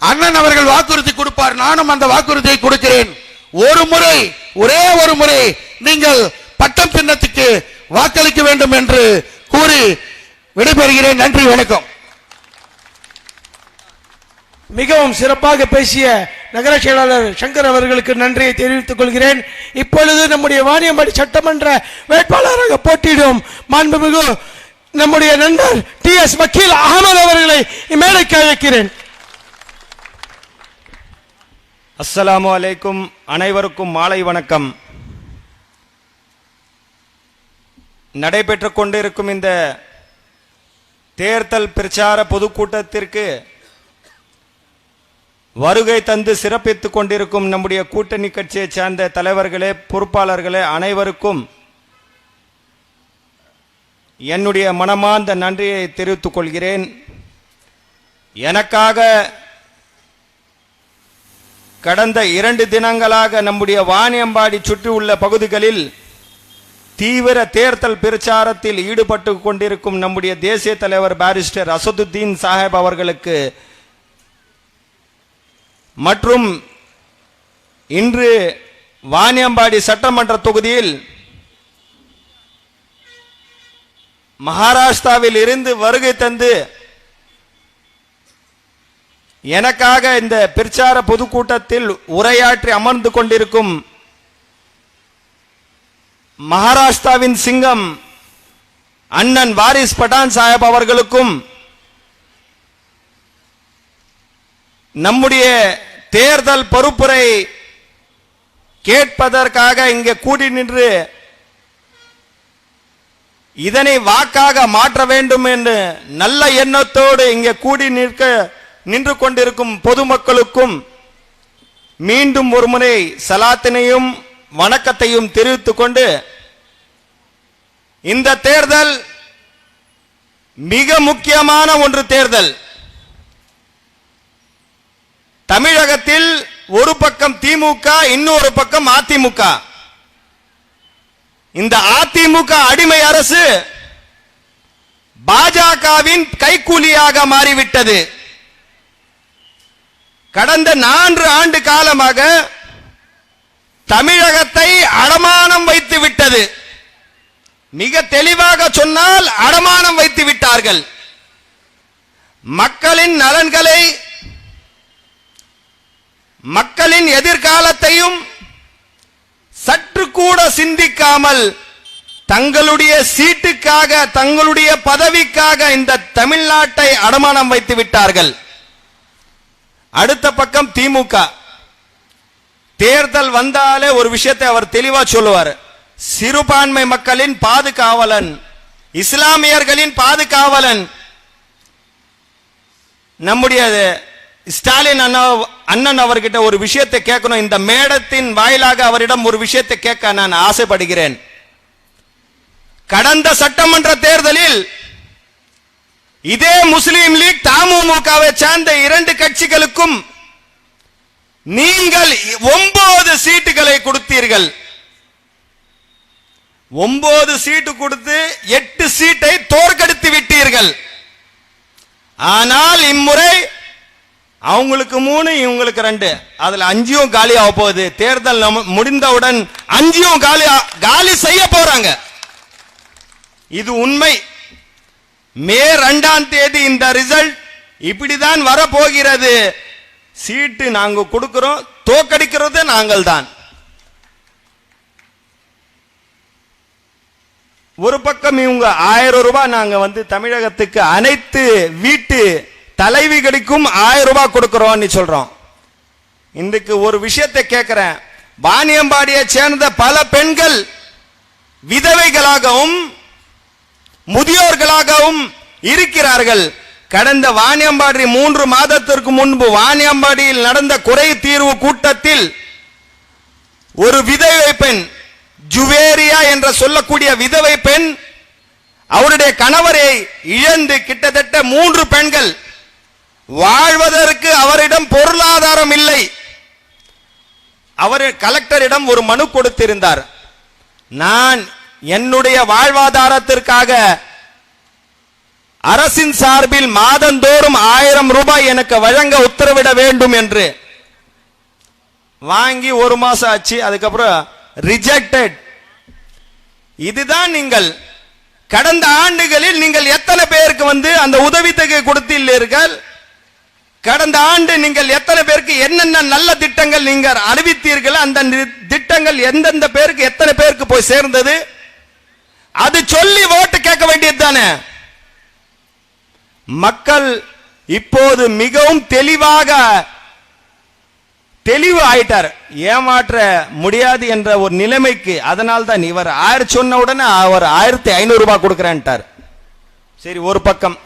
அண்ணன் அவர்கள் வாக்குறுதி கொடுப்பார். நானும் அந்த வாக்குறுதியை கொடுக்கிறேன். ஒரே ஒரு முறை நீங்கள் பட்டம் சின்னத்துக்கு வாக்களிக்க வேண்டும் என்று கூறி விடைபெறுகிறேன். நன்றி, வணக்கம். மிகவும் சிறப்பாக பேசிய நகர செயலாளர் சங்கர் அவர்களுக்கு நன்றியை தெரிவித்துக் கொள்கிறேன். இப்பொழுது நம்முடைய வாணியம்பாடி சட்டமன்ற வேட்பாளராக போட்டியிடும் மாண்புமிகு நம்முடைய நண்பர் டி.எஸ். வக்கீல் அகமது அவர்களை மேடைக்கு அழைக்கிறேன். அஸ்ஸலாமு அலைக்கும். அனைவருக்கும் மாலை வணக்கம். நடைபெற்றுக் கொண்டிருக்கும் இந்த தேர்தல் பிரச்சார பொதுக்கூட்டத்திற்கு வருகை தந்து சிறப்பித்துக் கொண்டிருக்கும் நம்முடைய கூட்டணி கட்சியைச் சேர்ந்த தலைவர்களே, பொறுப்பாளர்களே அனைவருக்கும் என்னுடைய மனமார்ந்த நன்றியை தெரிவித்துக் கொள்கிறேன். எனக்காக கடந்த 2 தினங்களாக நம்முடைய வாணியம்பாடி சுற்றியுள்ள பகுதிகளில் தீவிர தேர்தல் பிரச்சாரத்தில் ஈடுபட்டு கொண்டிருக்கும் நம்முடைய தேசிய தலைவர் பாரிஸ்டர் அசதுத்தீன் சாஹிப் அவர்களுக்கு மற்றும் இன்று வாணியம்பாடி சட்டமன்ற தொகுதியில் மகாராஷ்டிராவில் இருந்து வருகை தந்து எனக்காக இந்த பிரச்சார பொதுக்கூட்டத்தில் உரையாற்றி அமர்ந்து கொண்டிருக்கும் மகாராஷ்டிராவின் சிங்கம் அண்ணன் வாரிஸ் பட்டான் சாஹிப் அவர்களுக்கும் நம்முடைய தேர்தல் பொறுப்புரை கேட்பதற்காக இங்கே கூடி நின்று இதனை வாக்காக மாற்ற வேண்டும் என்று நல்ல எண்ணத்தோடு இங்கே கூடி நின்று கொண்டிருக்கும் பொதுமக்களுக்கும் மீண்டும் ஒருமுறை சலாத்தினையும் வணக்கத்தையும் தெரிவித்துக் கொண்டு, இந்த தேர்தல் மிக முக்கியமான ஒன்று தேர்தல். தமிழகத்தில் ஒரு பக்கம் திமுக, இன்னொரு பக்கம் அதிமுக. இந்த அதிமுக அடிமை அரசு பாஜகவின் கைக்கூலியாக மாறிவிட்டது. கடந்த 4 ஆண்டு காலமாக தமிழகத்தை அடமானம் வைத்து விட்டது. மிக தெளிவாக சொன்னால் அடமானம் வைத்து விட்டார்கள். மக்களின் நலன்களை, மக்களின் எதிர்காலத்தையும் சற்று கூட சிந்திக்காமல் தங்களுடைய சீட்டுக்காக, தங்களுடைய பதவிக்காக இந்த தமிழ்நாட்டை அடமானம் வைத்து விட்டார்கள். அடுத்த பக்கம் திமுக. தேர்தல் வந்தாலே ஒரு விஷயத்தை அவர் தெளிவா சொல்லுவார். சிறுபான்மை மக்களின் பாதுகாவலன், இஸ்லாமியர்களின் பாதுகாவலன். நம்முடைய ஸ்டாலின் அண்ணன் அவர்கிட்ட ஒரு விஷயத்தை கேட்கணும். இந்த மேடத்தின் வாயிலாக அவரிடம் ஒரு விஷயத்தை கேட்க நான் ஆசைப்படுகிறேன். கடந்த சட்டமன்ற தேர்தலில் இதே முஸ்லீம் லீக், தமுமுகவை சார்ந்த 2 கட்சிகளுக்கும் நீங்கள் 9 சீட்டுகளை கொடுத்தீர்கள். 9 சீட்டு கொடுத்து 8 சீட்டை தோற்கடித்து விட்டீர்கள். ஆனால் இம்முறை அவங்களுக்கு 3, இவங்களுக்கு 2, அதுல 5ம் காலி ஆக போகுது. தேர்தல் முடிந்தவுடன் 5ம் காலி செய்ய போறாங்க. இது உண்மை. மே 2ஆம் தேதி இந்த ரிசல்ட் இப்படிதான் வரப்போகிறது. சீட்டு நாங்க கொடுக்கிறோம், தோக்கடிக்கிறது நாங்கள் தான். ஒரு பக்கம் இவங்க 1000 ரூபாய் நாங்க தமிழகத்துக்கு அனைத்து வீட்டு தலைவிகளுக்கும் 1000 ரூபாய் கொடுக்கிறோம் சொல்றோம். இன்றைக்கு ஒரு விஷயத்தை கேட்கிறேன். வாணியம்பாடியை சேர்ந்த பல பெண்கள் விதவைகளாகவும் முதியோர்களாகவும் இருக்கிறார்கள். கடந்த வாணியம்பாடி 3 மாதத்திற்கு முன்பு வாணியம்பாடியில் நடந்த குறை தீர்வு கூட்டத்தில் ஒரு விதவை பெண், ஜுவேரியா என்ற சொல்லக்கூடிய விதவை பெண், அவருடைய கணவரை இழந்து கிட்டத்தட்ட 3 பெண்கள் வாழ்வதற்கு அவரிடம் பொருளாதாரம் இல்லை. அவர் கலெக்டரிடம் ஒரு மனு கொடுத்திருந்தார். நான் என்னுடைய வாழ்வாதாரத்திற்காக அரசின் சார்பில் மாதந்தோறும் 1000 ரூபாய் எனக்கு வழங்க உத்தரவிட வேண்டும் என்று வாங்கி 1 மாசம் ஆச்சு. அதுக்கப்புறம் ரிஜெக்டட். இதுதான் நீங்கள் கடந்த ஆண்டுகளில் நீங்கள் எத்தனை பேருக்கு அந்த உதவித்தொகை கொடுத்தீர்கள்? கடந்த ஆண்டு நீங்கள் எத்தனை பேருக்கு என்னென்ன நல்ல திட்டங்கள் நீங்கள் அறிவித்தீர்கள்? அந்த திட்டங்கள் எந்தெந்த பேருக்கு எத்தனை பேருக்கு போய் சேர்ந்தது? அது சொல்லி ஓட்டு கேட்க வேண்டியது தானே. மக்கள் இப்போது மிகவும் தெளிவு ஆயிட்டார். ஏமாற்ற முடியாது என்ற ஒரு நிலைமைக்கு. அதனால் தான் இவர் 1000 சொன்ன உடனே அவர் 1500 ரூபாய் கொடுக்கிறேன்ட்டார். சரி, ஒரு பக்கம்.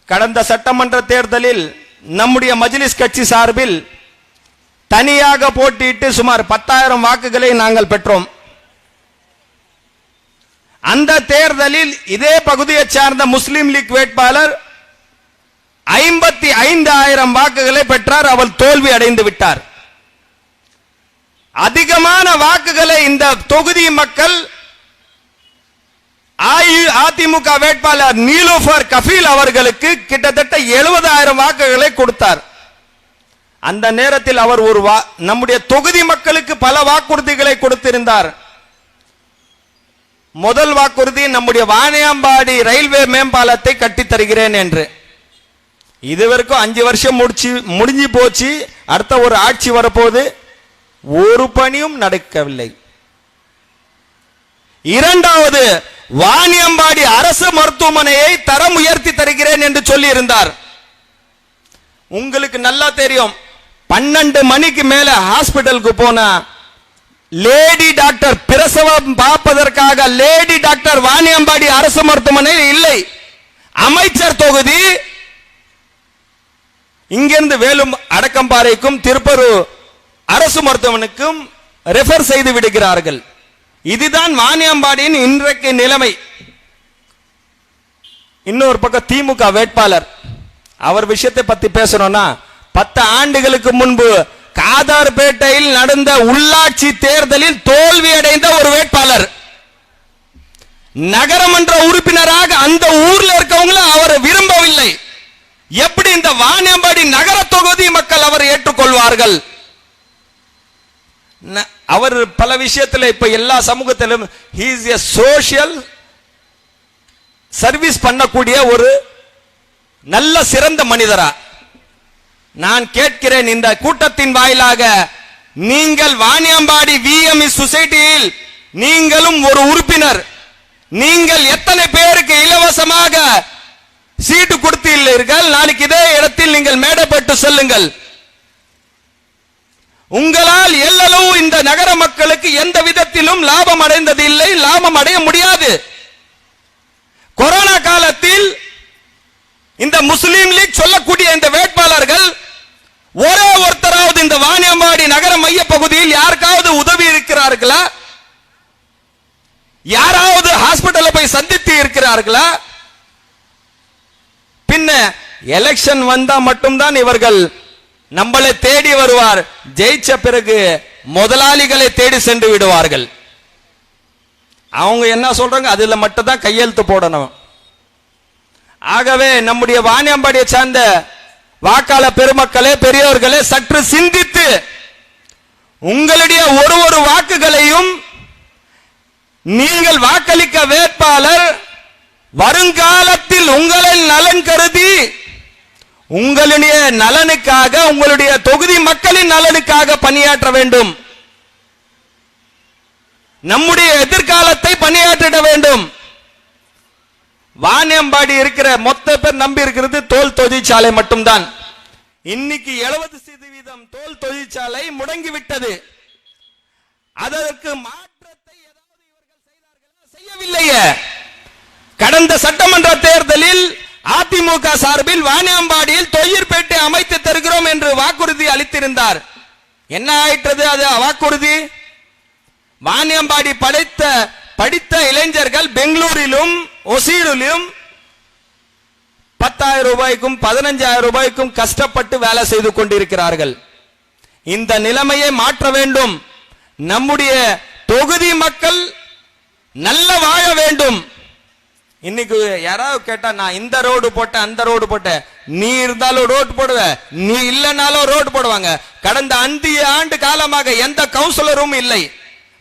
கடந்த சட்டமன்ற தேர்தலில் நம்முடைய மஜ்லிஸ் கட்சி சார்பில் தனியாக போட்டியிட்டு சுமார் 10,000 வாக்குகளை நாங்கள் பெற்றோம். அந்த தேர்தலில் இதே பகுதியை சார்ந்த முஸ்லிம் லீக் வேட்பாளர் 55,000 வாக்குகளை பெற்றார். அவர் தோல்வி அடைந்து விட்டார். அதிகமான வாக்குகளை இந்த தொகுதி மக்கள் அதிமுக வேட்பாளர் நீலோஃபர் கஃபீல் அவர்களுக்கு கிட்டத்தட்ட 70,000 வாக்குகளை கொடுத்தார். அந்த நேரத்தில் அவர் நம்முடைய தொகுதி மக்களுக்கு பல வாக்குறுதிகளை கொடுத்திருந்தார். முதல் வாக்குறுதி நம்முடைய வாணியம்பாடி ரயில்வே மேம்பாலத்தை கட்டி தருகிறேன் என்று. இதுவரைக்கும் 5 வருஷம் முடிஞ்சு போச்சு. அடுத்த ஒரு ஆட்சி வரப்போது ஒரு பணியும் நடக்கவில்லை. இரண்டாவது, வாணியம்பாடி அரசு மருத்துவமனையை தரம் உயர்த்தி தருகிறேன் என்று சொல்லி இருந்தார். உங்களுக்கு நல்லா தெரியும், 12 மணிக்கு மேல ஹாஸ்பிட்டலுக்கு போனா லேடி டாக்டர் பிரசவம் பார்ப்பதற்காக லேடி டாக்டர் வாணியம்பாடி அரசு மருத்துவமனையில் இல்லை. அமைச்சர் தொகுதி இங்கிருந்து வேலும் அடக்கம்பாறைக்கும் திருப்பூர் அரசு மருத்துவமனைக்கும் ரெஃபர் செய்து விடுகிறார்கள். இதுதான் வாணியம்பாடியின் இன்றைக்கு நிலைமை. இன்னொரு பக்கம் திமுக வேட்பாளர், அவர் விஷயத்தை பத்தி பேசணும்னா 10 ஆண்டுகளுக்கு முன்பு காதார்பேட்டையில் நடந்த உள்ளாட்சி தேர்தலில் தோல்வி அடைந்த ஒரு வேட்பாளர், நகரமன்ற உறுப்பினராக அந்த ஊர்ல இருக்கவங்கள அவர் விரும்பவில்லை. எப்படி இந்த வாணியம்பாடி நகர தொகுதி மக்கள் அவர் ஏற்றுக்கொள்வார்கள்? அவர் பல விஷயத்தில் இப்ப எல்லா சமூகத்திலும் he is a social service பண்ணக்கூடிய ஒரு நல்ல சிறந்த மனிதரா நான் கேட்கிறேன். இந்த கூட்டத்தின் வாயிலாக நீங்கள் வாணியம்பாடி விஎம்இ சொசைட்டியில் நீங்களும் ஒரு உறுப்பினர், நீங்கள் எத்தனை பேருக்கு இலவசமாக சீட்டு கொடுத்தீர்கள்? நாளைக்கு இதே இடத்தில் நீங்கள் மேடைப்பட்டு சொல்லுங்கள். உங்களால் எல்லளவு இந்த நகர மக்களுக்கு எந்த விதத்திலும் லாபம் அடைந்தது இல்லை, லாபம் அடைய முடியாது. கொரோனா காலத்தில் இந்த முஸ்லீம் லீக் சொல்லக்கூடிய இந்த வேட்பாளர்கள் ஒரே ஒருத்தராவது இந்த வாணியம்பாடி நகர மைய பகுதியில் யாருக்காவது உதவி இருக்கிறார்களா? யாராவது ஹாஸ்பிட்டல்ல போய் சந்தித்து இருக்கிறார்களா? பின்ன எலெக்ஷன் வந்தா மட்டும்தான் இவர்கள் நம்மளை தேடி வருவார், ஜெயிச்ச பிறகு முதலாளிகளை தேடி சென்று விடுவார்கள். அவங்க என்ன சொல்றாங்க அதுல மட்டும் தான் கையெழுத்து போடணும். ஆகவே நம்முடைய வாணியம்பாடியை சார்ந்த வாக்காளர் பெருமக்களே, பெரியோர்களே, சற்று சிந்தித்து உங்களுடைய ஒரு வாக்குகளையும் நீங்கள் வாக்களிக்க வேட்பாளர் வருங்காலத்தில் உங்களின் நலன் கருதி உங்களுடைய நலனுக்காக, உங்களுடைய தொகுதி மக்களின் நலனுக்காக பணியாற்ற வேண்டும். நம்முடைய எதிர்காலத்தை பணியாற்றிட வேண்டும். வாணியம்பாடி இருக்கிற மொத்த பேர் நம்பி இருக்கிறது தோல் தொழிற்சாலை மட்டும்தான். இன்னைக்கு 70% தோல் தொழிற்சாலை முடங்கிவிட்டது. அதற்கு மாற்றத்தை ஏதாவது இவர்கள் செய்தார்களா? செய்யவில்லையே. கடந்த சட்டமன்ற தேர்தலில் அதிமுக சார்பில் வாணியம்பாடியில் தொழிற்பேட்டை அமைத்து தருகிறோம் என்று வாக்குறுதி அளித்திருந்தார். என்ன ஆயிற்றது அது வாக்குறுதி? வாணியம்பாடி படித்த இளைஞர்கள் பெங்களூரிலும் ஒசூரிலும் 10,000 ரூபாய்க்கும் 15,000 ரூபாய்க்கும் கஷ்டப்பட்டு வேலை செய்து கொண்டிருக்கிறார்கள். இந்த நிலைமையை மாற்ற வேண்டும். நம்முடைய தொகுதி மக்கள் நல்ல வாழ வேண்டும். இன்னைக்கு யாராவது கேட்டா நான் இந்த ரோடு போட்டேன் அந்த ரோடு போட்டேன், நீ இருந்தாலும் ரோடு போடுவ, நீ இல்லைனாலும் ரோடு போடுவாங்க. கடந்த 5 ஆண்டு காலமாக எந்த கவுன்சிலரும் இல்லை.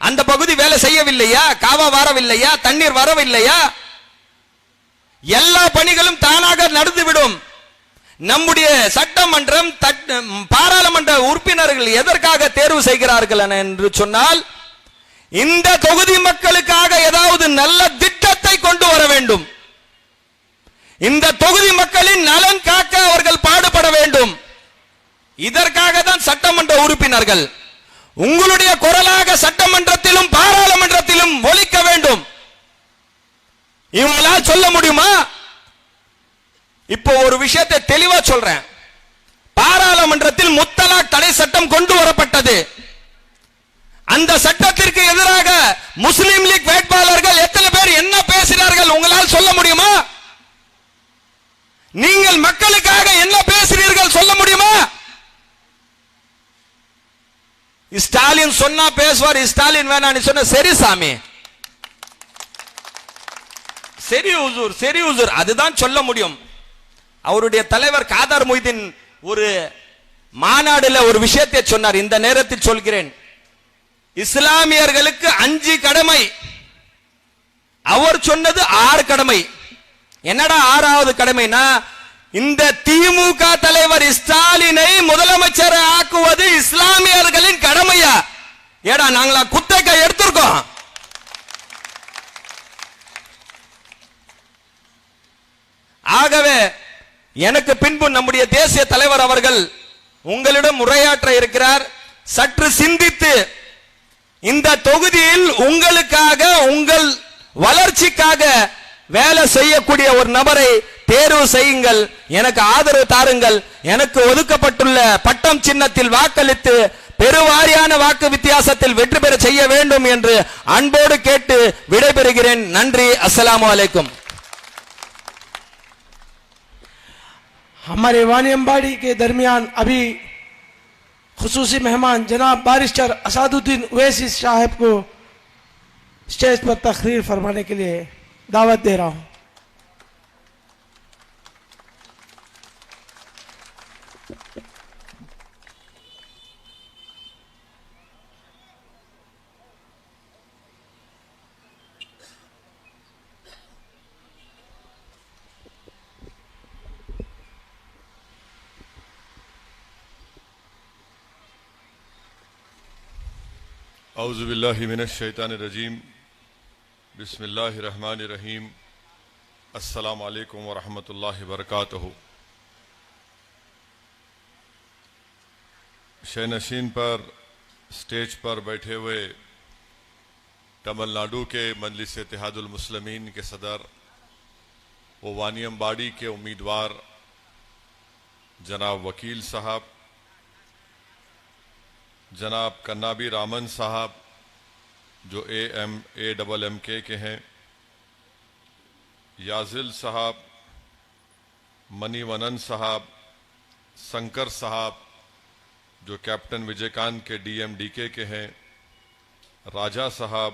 அந்த பகுதி வேலை செய்யவில்லையா? காவா வரவில்லையா? தண்ணீர் வரவில்லையா? எல்லா பணிகளும் தானாக நடந்துவிடும். நம்முடைய சட்டமன்றம் பாராளுமன்ற உறுப்பினர்கள் எதற்காக தேர்வு செய்கிறார்கள் என்று சொன்னால், இந்த தொகுதி மக்களுக்காக ஏதாவது நல்ல திட்டத்தை கொண்டு வர வேண்டும். இந்த தொகுதி மக்களின் நலன் காக்க அவர்கள் பாடுபட வேண்டும். இதற்காக தான் சட்டமன்ற உறுப்பினர்கள். உங்களுடைய குரலாக சட்டமன்றத்திலும் பாராளுமன்றத்திலும் ஒலிக்க வேண்டும். இவங்களால் சொல்ல முடியுமா? இப்போ ஒரு விஷயத்தை தெளிவா சொல்றேன். பாராளுமன்றத்தில் முத்தலாக் தடை சட்டம் கொண்டு வரப்பட்டது. அந்த சட்டத்திற்கு எதிராக முஸ்லிம் லீக் வேட்பாளர்கள் எத்தனை பேர் என்ன பேசினார்கள் உங்களால் சொல்ல முடியுமா? நீங்கள் மக்களுக்காக என்ன பேசுகிறீர்கள் சொல்ல முடியுமா? ஸ்டாலின் சொன்னா பேசுவார், ஸ்டாலின் வேணான்னு சொன்ன சரி சாமி, சரி உசூர் அதுதான் சொல்ல முடியும். அவருடைய தலைவர் காதர் மொய்தீன் ஒரு மாநாடுல ஒரு விஷயத்தை சொன்னார். இந்த நேரத்தில் சொல்கிறேன், இஸ்லாமியர்களுக்கு 5 கடமை, அவர் சொன்னது 6 கடமை. என்னடா 6வது கடமைனா, இந்த திமுக தலைவர் ஸ்டாலினை முதலமைச்சர் ஆக்குவது இஸ்லாமியர்களின் கடமையா? ஏடா நாங்களா குத்தகை எடுத்திருக்கோம்? எனக்கு பின்பு நம்முடைய தேசிய தலைவர் அவர்கள் உங்களிடம் உரையாற்ற இருக்கிறார். சற்று சிந்தித்து இந்த தொகுதியில் உங்களுக்காக, உங்கள் வளர்ச்சிக்காக வேலை செய்யக்கூடிய ஒரு நபரை தேர்வு செய்யுங்கள், எனக்கு ஆதரவு தாருங்கள், எனக்கு ஒதுக்கப்பட்டுள்ள பட்டம் சின்னத்தில் வாக்களித்து பெருவாரியான வாக்கு வித்தியாசத்தில் வெற்றி பெற செய்ய வேண்டும் என்று அன்போடு கேட்டு விடைபெறுகிறேன். நன்றி. अस्सलाम वालेकुम. हमारे वानियम्बाड़ी के दरमियान अभी खुसूसी मेहमान जनाब बारिस्टर असादुद्दीन ओवैसी साहब को स्टेज पर तकरीर फरमाने के लिए दावत दे रहा हूं. औज़ुबिल्लाहि मिनश्शैतानिर्रजीम बिस्मिल्लाहिर्रहमानिर्रहीम अस्सलामु अलैकुम व रहमतुल्लाहि व बरकातुहू. शहनशीन पर स्टेज पर बैठे हुए तमिलनाडु के मजलिस इत्तेहादुल मुस्लिमीन के सदर व वानियम्बाड़ी के उम्मीदवार जनाब वकील साहब, जनाब कन्नाबी रामन साहब जो AMAMMK के हैं, याजिल साहब, मनीवनन साहब, शंकर साहब जो कैप्टन विजयकांत के DMDK के हैं, राजा साहब,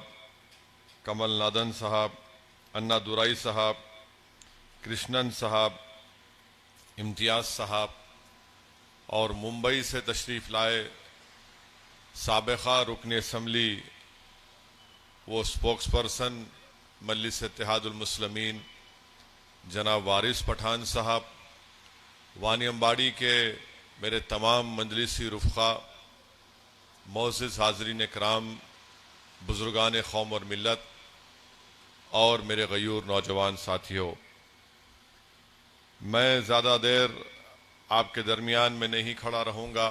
कमलनादन साहब, अन्ना दुराई साहब, कृष्णन साहब, इम्तियाज साहब और मुंबई से तशरीफ लाए साबिका रुकन असम्बली वो स्पोक्स पर्सन मजलिस इत्तेहादुल मुस्लिमीन जनाब वारिस पठान साहब, वानियम्बाड़ी के मेरे तमाम मजलिसी रुफ़ा, मोअज़्ज़िज़ हाज़रीन कराम, बुज़ुर्गान कौम और मिल्लत और मेरे गयूर नौजवान साथियों, मैं ज़्यादा देर आपके दरमियान में नहीं खड़ा रहूँगा.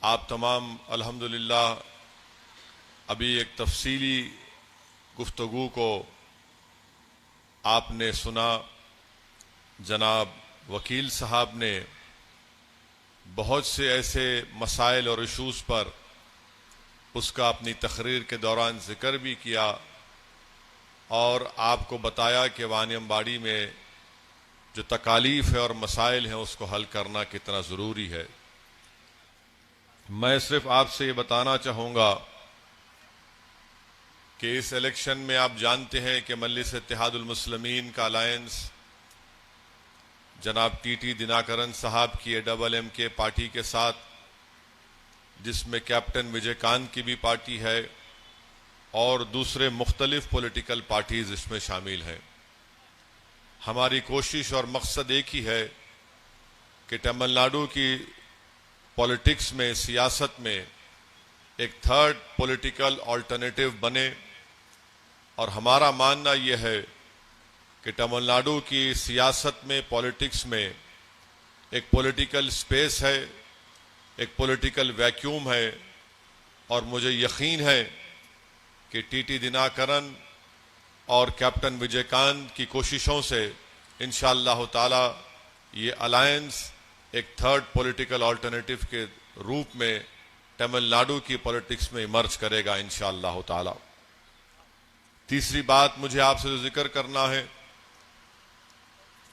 आप तमाम अल्हम्दुलिल्लाह अभी एक तफसीली गुफ्तगू को आपने सुना. जनाब वकील साहब ने बहुत से ऐसे मसाइल और इशूज़ पर उसका अपनी तकरीर के दौरान जिक्र भी किया और आपको बताया कि वानियम्बाड़ी में जो तकालीफ है और मसाइल हैं उसको हल करना कितना ज़रूरी है. मैं सिर्फ आपसे ये बताना चाहूँगा कि इस इलेक्शन में आप जानते हैं कि मजलिस इत्तेहादुल मुस्लिमीन का अलायंस जनाब TT दिनाकरन साहब की AMMK पार्टी के साथ, जिसमें कैप्टन विजयकांत की भी पार्टी है और दूसरे मुख्तलिफ पॉलिटिकल पार्टीज इसमें शामिल हैं. हमारी कोशिश और मकसद एक ही है कि तमिलनाडु की पॉलिटिक्स में, सियासत में एक थर्ड पॉलिटिकल अल्टरनेटिव बने और हमारा मानना यह है कि तमिलनाडु की सियासत में, पॉलिटिक्स में एक पॉलिटिकल स्पेस है, एक पॉलिटिकल वैक्यूम है और मुझे यकीन है कि TT दिनाकरन और कैप्टन विजयकांत की कोशिशों से इंशाअल्लाह ताला ये अलायंस एक थर्ड पॉलिटिकल अल्टरनेटिव के रूप में तमिलनाडु की पॉलिटिक्स में इमर्ज करेगा इंशाअल्लाह ताला. तीसरी बात मुझे आपसे जो जिक्र करना है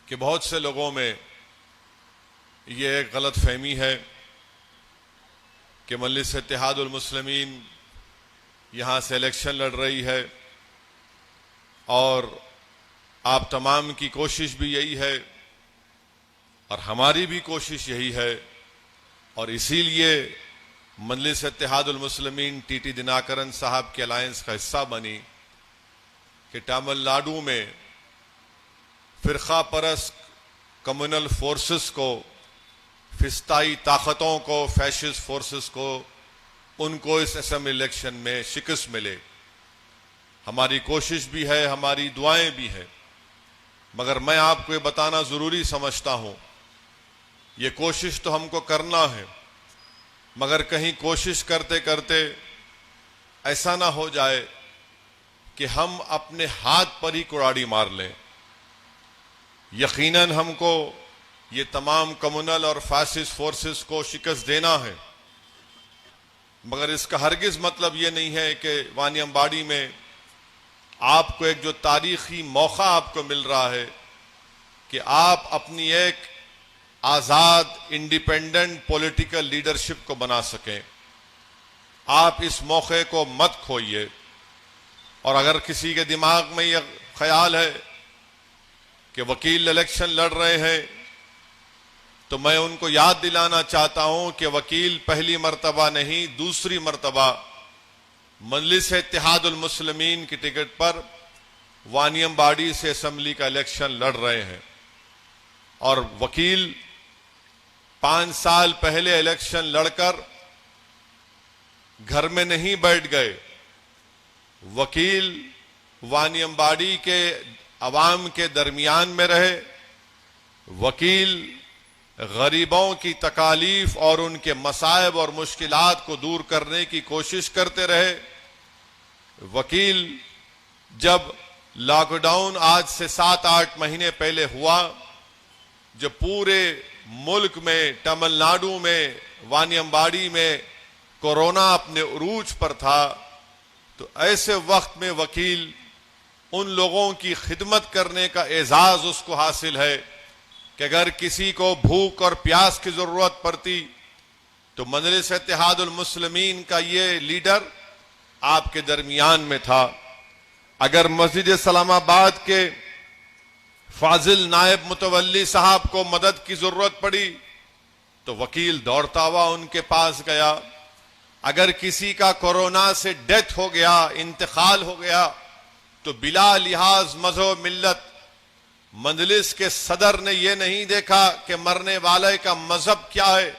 कि बहुत से लोगों में ये एक गलत फहमी है कि मजलिस इत्तेहादुल मुस्लिमीन यहाँ से इलेक्शन लड़ रही है और आप तमाम की कोशिश भी यही है और हमारी भी कोशिश यही है और इसीलिए मजलिस इत्तेहादुल मुस्लिमीन TT दिनाकरन साहब के अलायंस का हिस्सा बनी कि तमिलनाडु में फिरका परस्त कम्युनल फोर्सेस को, फिस्ताई ताकतों को, फैशिस्ट फोर्सेस को, उनको इस असेंबली इलेक्शन में शिकस्त मिले. हमारी कोशिश भी है, हमारी दुआएं भी हैं मगर मैं आपको ये बताना जरूरी समझता हूं, ये कोशिश तो हमको करना है, मगर कहीं कोशिश करते करते ऐसा ना हो जाए कि हम अपने हाथ पर ही कुराड़ी मार लें। यकीनन हमको ये तमाम कम्युनल और फैसिस्ट फोर्सेस को शिकस्त देना है, मगर इसका हरगिज मतलब ये नहीं है कि वानियम्बाड़ी में आपको एक जो तारीखी मौका आपको मिल रहा है कि आप अपनी एक आजाद इंडिपेंडेंट पॉलिटिकल लीडरशिप को बना सकें। आप इस मौके को मत खोइए। और अगर किसी के दिमाग में यह ख्याल है कि वकील इलेक्शन लड़ रहे हैं, तो मैं उनको याद दिलाना चाहता हूं कि वकील पहली मर्तबा नहीं, दूसरी मर्तबा मजलिस इत्तेहादुल मुस्लिमीन की टिकट पर वानियम्बाड़ी से असेंबली का इलेक्शन लड़ रहे हैं। और वकील 5 साल पहले इलेक्शन लड़कर घर में नहीं बैठ गए। वकील वानियम्बाड़ी के अवाम के दरमियान में रहे। वकील गरीबों की तकालीफ और उनके मसाइब और मुश्किलात को दूर करने की कोशिश करते रहे। वकील जब लॉकडाउन आज से 7-8 महीने पहले हुआ, जब पूरे मुल्क में, तमिलनाडु में, वानियम्बाड़ी में कोरोना अपने उरूज पर था, तो ऐसे वक्त में वकील उन लोगों की खिदमत करने का एजाज उसको हासिल है कि अगर किसी को भूख और प्यास की जरूरत पड़ती तो मजलिस इत्तेहादुल मुस्लिमीन का ये लीडर आपके दरमियान में था। अगर मस्जिद सलामाबाद के फाजिल नायब मुतवल्ली साहब को मदद की जरूरत पड़ी तो वकील दौड़ता हुआ उनके पास गया। अगर किसी का कोरोना से डेथ हो गया, इंतकाल हो गया, तो बिला लिहाज मजहब मिल्लत मजलिस के सदर ने यह नहीं देखा कि मरने वाले का मजहब क्या है,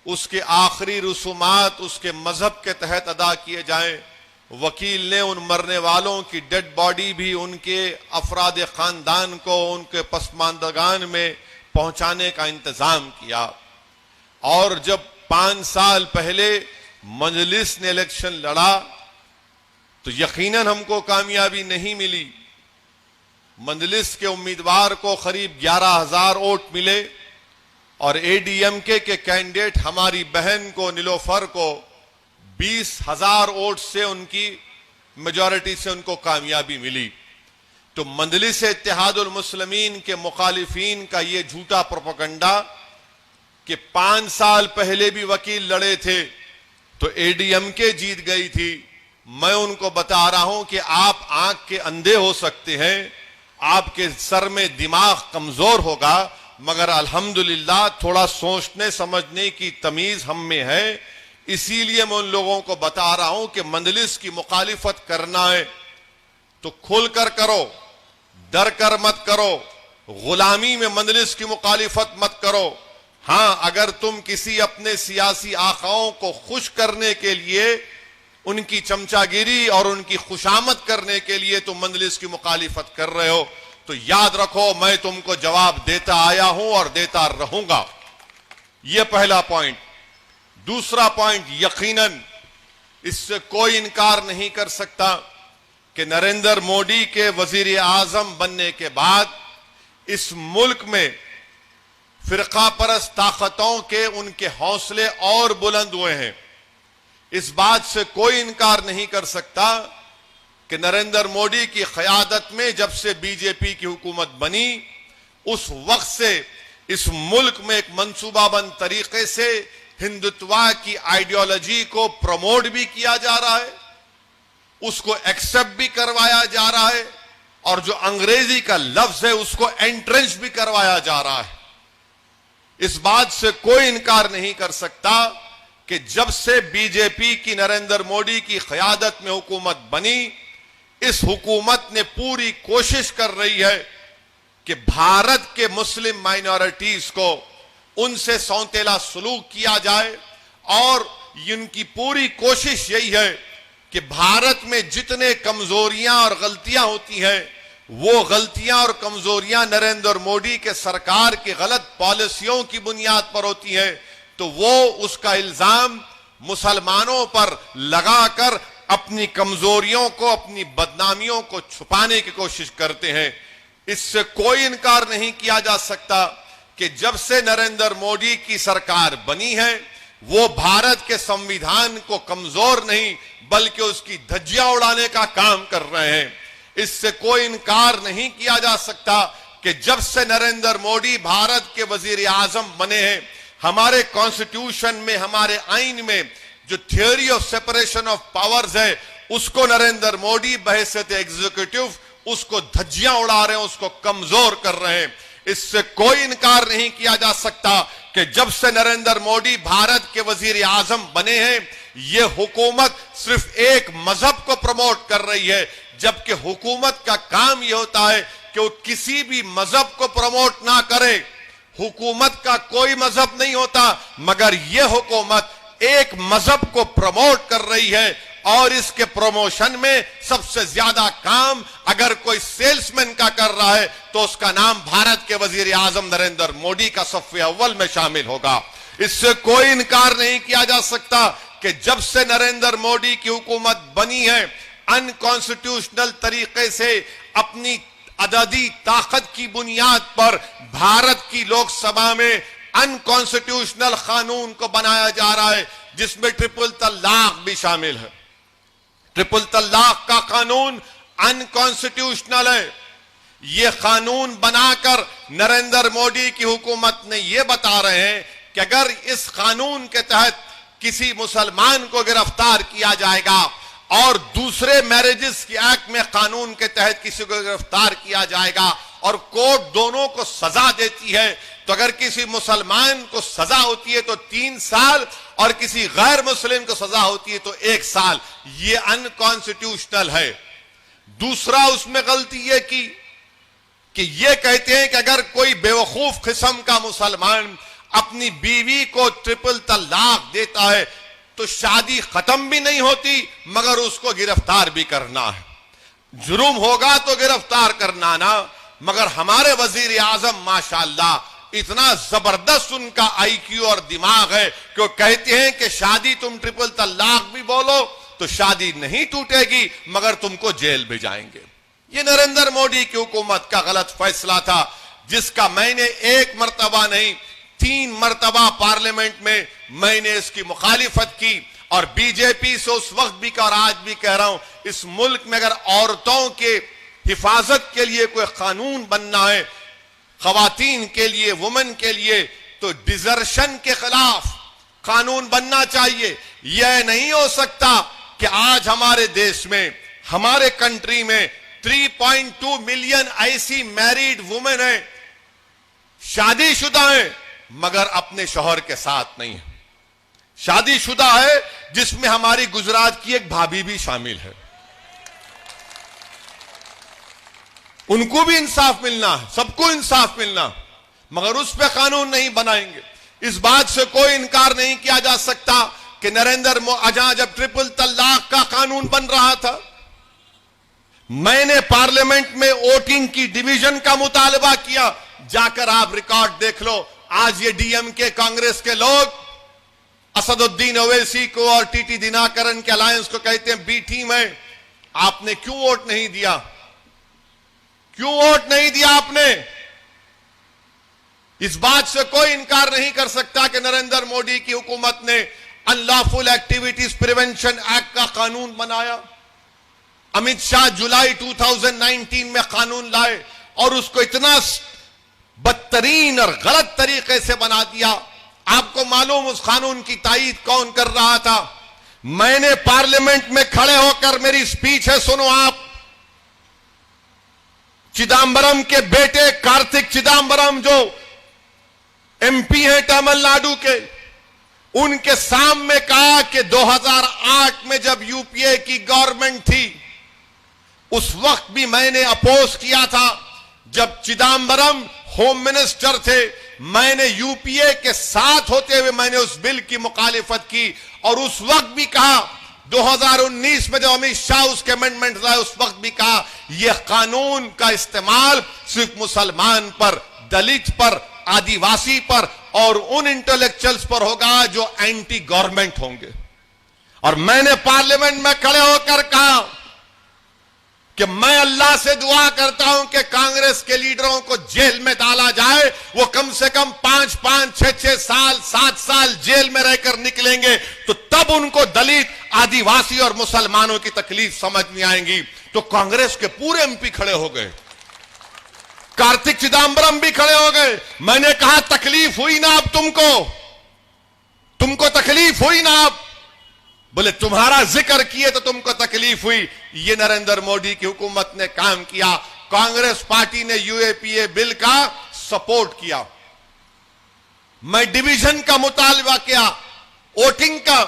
उसके आखिरी रसूमात उसके मजहब के तहत अदा किए जाएं। वकील ने उन मरने वालों की डेड बॉडी भी उनके अफराद खानदान को उनके पसमानदगान में पहुंचाने का इंतजाम किया। और जब 5 साल पहले मजलिस ने इलेक्शन लड़ा तो यकीनन हमको कामयाबी नहीं मिली। मजलिस के उम्मीदवार को करीब 11,000 वोट मिले और एडीएमके के कैंडिडेट हमारी बहन को, नीलोफर को 20,000 वोट से उनकी मेजॉरिटी से उनको कामयाबी मिली। तो मजलिस इत्तेहादुल मुस्लिमीन के मुखालिफिन का यह झूठा प्रोपेगेंडा कि 5 साल पहले भी वकील लड़े थे तो एडीएमके जीत गई थी, मैं उनको बता रहा हूं कि आप आंख के अंधे हो सकते हैं, आपके सर में दिमाग कमजोर होगा, मगर अल्हम्दुलिल्लाह थोड़ा सोचने समझने की तमीज हम में है। इसीलिए मैं उन लोगों को बता रहा हूं कि मजलिस की मुखालिफत करना है तो खुलकर करो, डर कर मत करो, गुलामी में मजलिस की मुखालिफत मत करो। हां, अगर तुम किसी अपने सियासी आकाओं को खुश करने के लिए, उनकी चमचागिरी और उनकी खुशामद करने के लिए तुम मजलिस की मुखालिफत कर रहे हो, तो याद रखो मैं तुमको जवाब देता आया हूं और देता रहूंगा। यह पहला पॉइंट। दूसरा पॉइंट, यकीनन इससे कोई इनकार नहीं कर सकता कि नरेंद्र मोदी के वजीर आजम बनने के बाद इस मुल्क में फिरका परस्त ताकतों के उनके हौसले और बुलंद हुए हैं। इस बात से कोई इनकार नहीं कर सकता कि नरेंद्र मोदी की क़यादत में जब से बीजेपी की हुकूमत बनी, उस वक्त से इस मुल्क में एक मंसूबाबंद तरीके से हिंदुत्वा की आइडियोलॉजी को प्रमोट भी किया जा रहा है, उसको एक्सेप्ट भी करवाया जा रहा है, और जो अंग्रेजी का लफ्ज है उसको एंट्रेंस भी करवाया जा रहा है। इस बात से कोई इनकार नहीं कर सकता कि जब से बीजेपी की नरेंद्र मोदी की क़यादत में हुकूमत बनी, इस हुकूमत ने पूरी कोशिश कर रही है कि भारत के मुस्लिम माइनॉरिटीज को उनसे सौतेला सलूक किया जाए, और इनकी पूरी कोशिश यही है कि भारत में जितने कमजोरियां और गलतियां होती हैं वो गलतियां और कमजोरियां नरेंद्र मोदी के सरकार की गलत पॉलिसियों की बुनियाद पर होती है, तो वो उसका इल्जाम मुसलमानों पर लगाकर अपनी कमजोरियों को, अपनी बदनामियों को छुपाने की कोशिश करते हैं। इससे कोई इनकार नहीं किया जा सकता कि जब से नरेंद्र मोदी की सरकार बनी है, वो भारत के संविधान को कमजोर नहीं बल्कि उसकी धज्जियां उड़ाने का काम कर रहे हैं। इससे कोई इनकार नहीं किया जा सकता कि जब से नरेंद्र मोदी भारत के वजीर आजम बने हैं, हमारे कॉन्स्टिट्यूशन में, हमारे आइन में जो theory of separation of powers है, उसको नरेंद्र मोदी बहैसियत एग्जीक्यूटिव उसको धज्जियां उड़ा रहे हैं, उसको कमजोर कर रहे हैं। इससे कोई इनकार नहीं किया जा सकता कि जब से नरेंद्र मोदी भारत के वजीर आजम बने हैं, ये हुकूमत सिर्फ एक मजहब को प्रमोट कर रही है, जबकि हुकूमत का काम यह होता है कि वो किसी भी मजहब को प्रमोट ना करे। हुकूमत का कोई मजहब नहीं होता, मगर यह हुकूमत एक मजहब को प्रमोट कर रही है, और इसके प्रमोशन में सबसे ज्यादा काम अगर कोई सेल्समैन का कर रहा है तो उसका नाम भारत के वजीर आजम नरेंद्र मोदी का सफ़े अव्वल में शामिल होगा। इससे कोई इनकार नहीं किया जा सकता कि जब से नरेंद्र मोदी की हुकूमत बनी है, अनकॉन्स्टिट्यूशनल तरीके से अपनी अददी ताकत की बुनियाद पर भारत की लोकसभा में अनकॉन्स्टिट्यूशनल कानून को बनाया जा रहा है, जिसमें ट्रिपल तलाक भी शामिल है। ट्रिपल तलाक का कानून अनकॉन्स्टिट्यूशनल है। यह कानून बनाकर नरेंद्र मोदी की हुकूमत ने यह बता रहे हैं कि अगर इस कानून के तहत किसी मुसलमान को गिरफ्तार किया जाएगा और दूसरे मैरिजेस की एक्ट में कानून के तहत किसी को गिरफ्तार किया जाएगा और कोर्ट दोनों को सजा देती है, तो अगर किसी मुसलमान को सजा होती है तो 3 साल और किसी गैर मुस्लिम को सजा होती है तो 1 साल। ये अनकॉन्स्टिट्यूशनल है। दूसरा उसमें गलती यह की कि ये कहते हैं कि अगर कोई बेवकूफ किस्म का मुसलमान अपनी बीवी को ट्रिपल तलाक देता है तो शादी खत्म भी नहीं होती, मगर उसको गिरफ्तार भी करना है। जुर्म होगा तो गिरफ्तार करना ना, मगर हमारे वजीर आजम माशाअल्लाह इतना जबरदस्त उनका आईक्यू और दिमाग है कि वो कहते हैं कि शादी तुम ट्रिपल तलाक भी बोलो तो शादी नहीं टूटेगी, मगर तुमको जेल भेजाएंगे। ये नरेंद्र मोदी की हुकूमत का गलत फैसला था, जिसका मैंने 1 मरतबा नहीं 3 मरतबा पार्लियामेंट में मैंने इसकी मुखालिफत की, और बीजेपी से उस वक्त भी और आज भी कह रहा हूं, इस मुल्क में अगर औरतों के हिफाजत के लिए कोई कानून बनना है, खवातीन के लिए, वुमेन के लिए, तो डिजर्शन के खिलाफ कानून बनना चाहिए। यह नहीं हो सकता कि आज हमारे देश में, हमारे कंट्री में 3.2 मिलियन ऐसी मैरिड वुमेन है, शादीशुदा है, मगर अपने शौहर के साथ नहीं है। शादीशुदा है जिसमें हमारी गुजरात की एक भाभी भी शामिल है। उनको भी इंसाफ मिलना है, सबको इंसाफ मिलना, मगर उस पर कानून नहीं बनाएंगे। इस बात से कोई इनकार नहीं किया जा सकता कि नरेंद्र मोदी जब ट्रिपल तलाक का कानून बन रहा था, मैंने पार्लियामेंट में वोटिंग की डिवीजन का मुतालबा किया। जाकर आप रिकॉर्ड देख लो। आज ये डीएमके कांग्रेस के लोग असदुद्दीन ओवैसी को और टीटी दिनाकरन के अलायंस को कहते हैं बी टीम है। आपने क्यों वोट नहीं दिया? क्यों वोट नहीं दिया आपने? इस बात से कोई इनकार नहीं कर सकता कि नरेंद्र मोदी की हुकूमत ने अनलॉफुल एक्टिविटीज प्रिवेंशन एक्ट का कानून बनाया। अमित शाह जुलाई 2019 में कानून लाए और उसको इतना बदतरीन और गलत तरीके से बना दिया। आपको मालूम उस कानून की तायीद कौन कर रहा था? मैंने पार्लियामेंट में खड़े होकर, मेरी स्पीच है, सुनो आप। चिदम्बरम के बेटे कार्तिक चिदम्बरम जो एमपी हैं तमिलनाडु के, उनके सामने कहा कि 2008 में जब यूपीए की गवर्नमेंट थी, उस वक्त भी मैंने अपोज किया था। जब चिदम्बरम होम मिनिस्टर थे, मैंने यूपीए के साथ होते हुए मैंने उस बिल की मुखालिफत की और उस वक्त भी कहा 2019 में जब अमित शाह उसके अमेंडमेंट लाए उस वक्त भी कहा यह कानून का इस्तेमाल सिर्फ मुसलमान पर, दलित पर, आदिवासी पर और उन इंटेलेक्चुअल्स पर होगा जो एंटी गवर्नमेंट होंगे। और मैंने पार्लियामेंट में खड़े होकर कहा कि मैं अल्लाह से दुआ करता हूं कि कांग्रेस के लीडरों को जेल में डाला जाए, वो कम से कम 5-5, 6-6 साल, 7 साल जेल में रहकर निकलेंगे तो तब उनको दलित, आदिवासी और मुसलमानों की तकलीफ समझ में आएंगी। तो कांग्रेस के पूरे एमपी खड़े हो गए, कार्तिक चिदम्बरम भी खड़े हो गए। मैंने कहा तकलीफ हुई ना अब तुमको तकलीफ हुई ना अब? बोले तुम्हारा जिक्र किए तो तुमको तकलीफ हुई। ये नरेंद्र मोदी की हुकूमत ने काम किया। कांग्रेस पार्टी ने यूएपीए बिल का सपोर्ट किया। मैं डिवीजन का मुतालबा किया, वोटिंग का,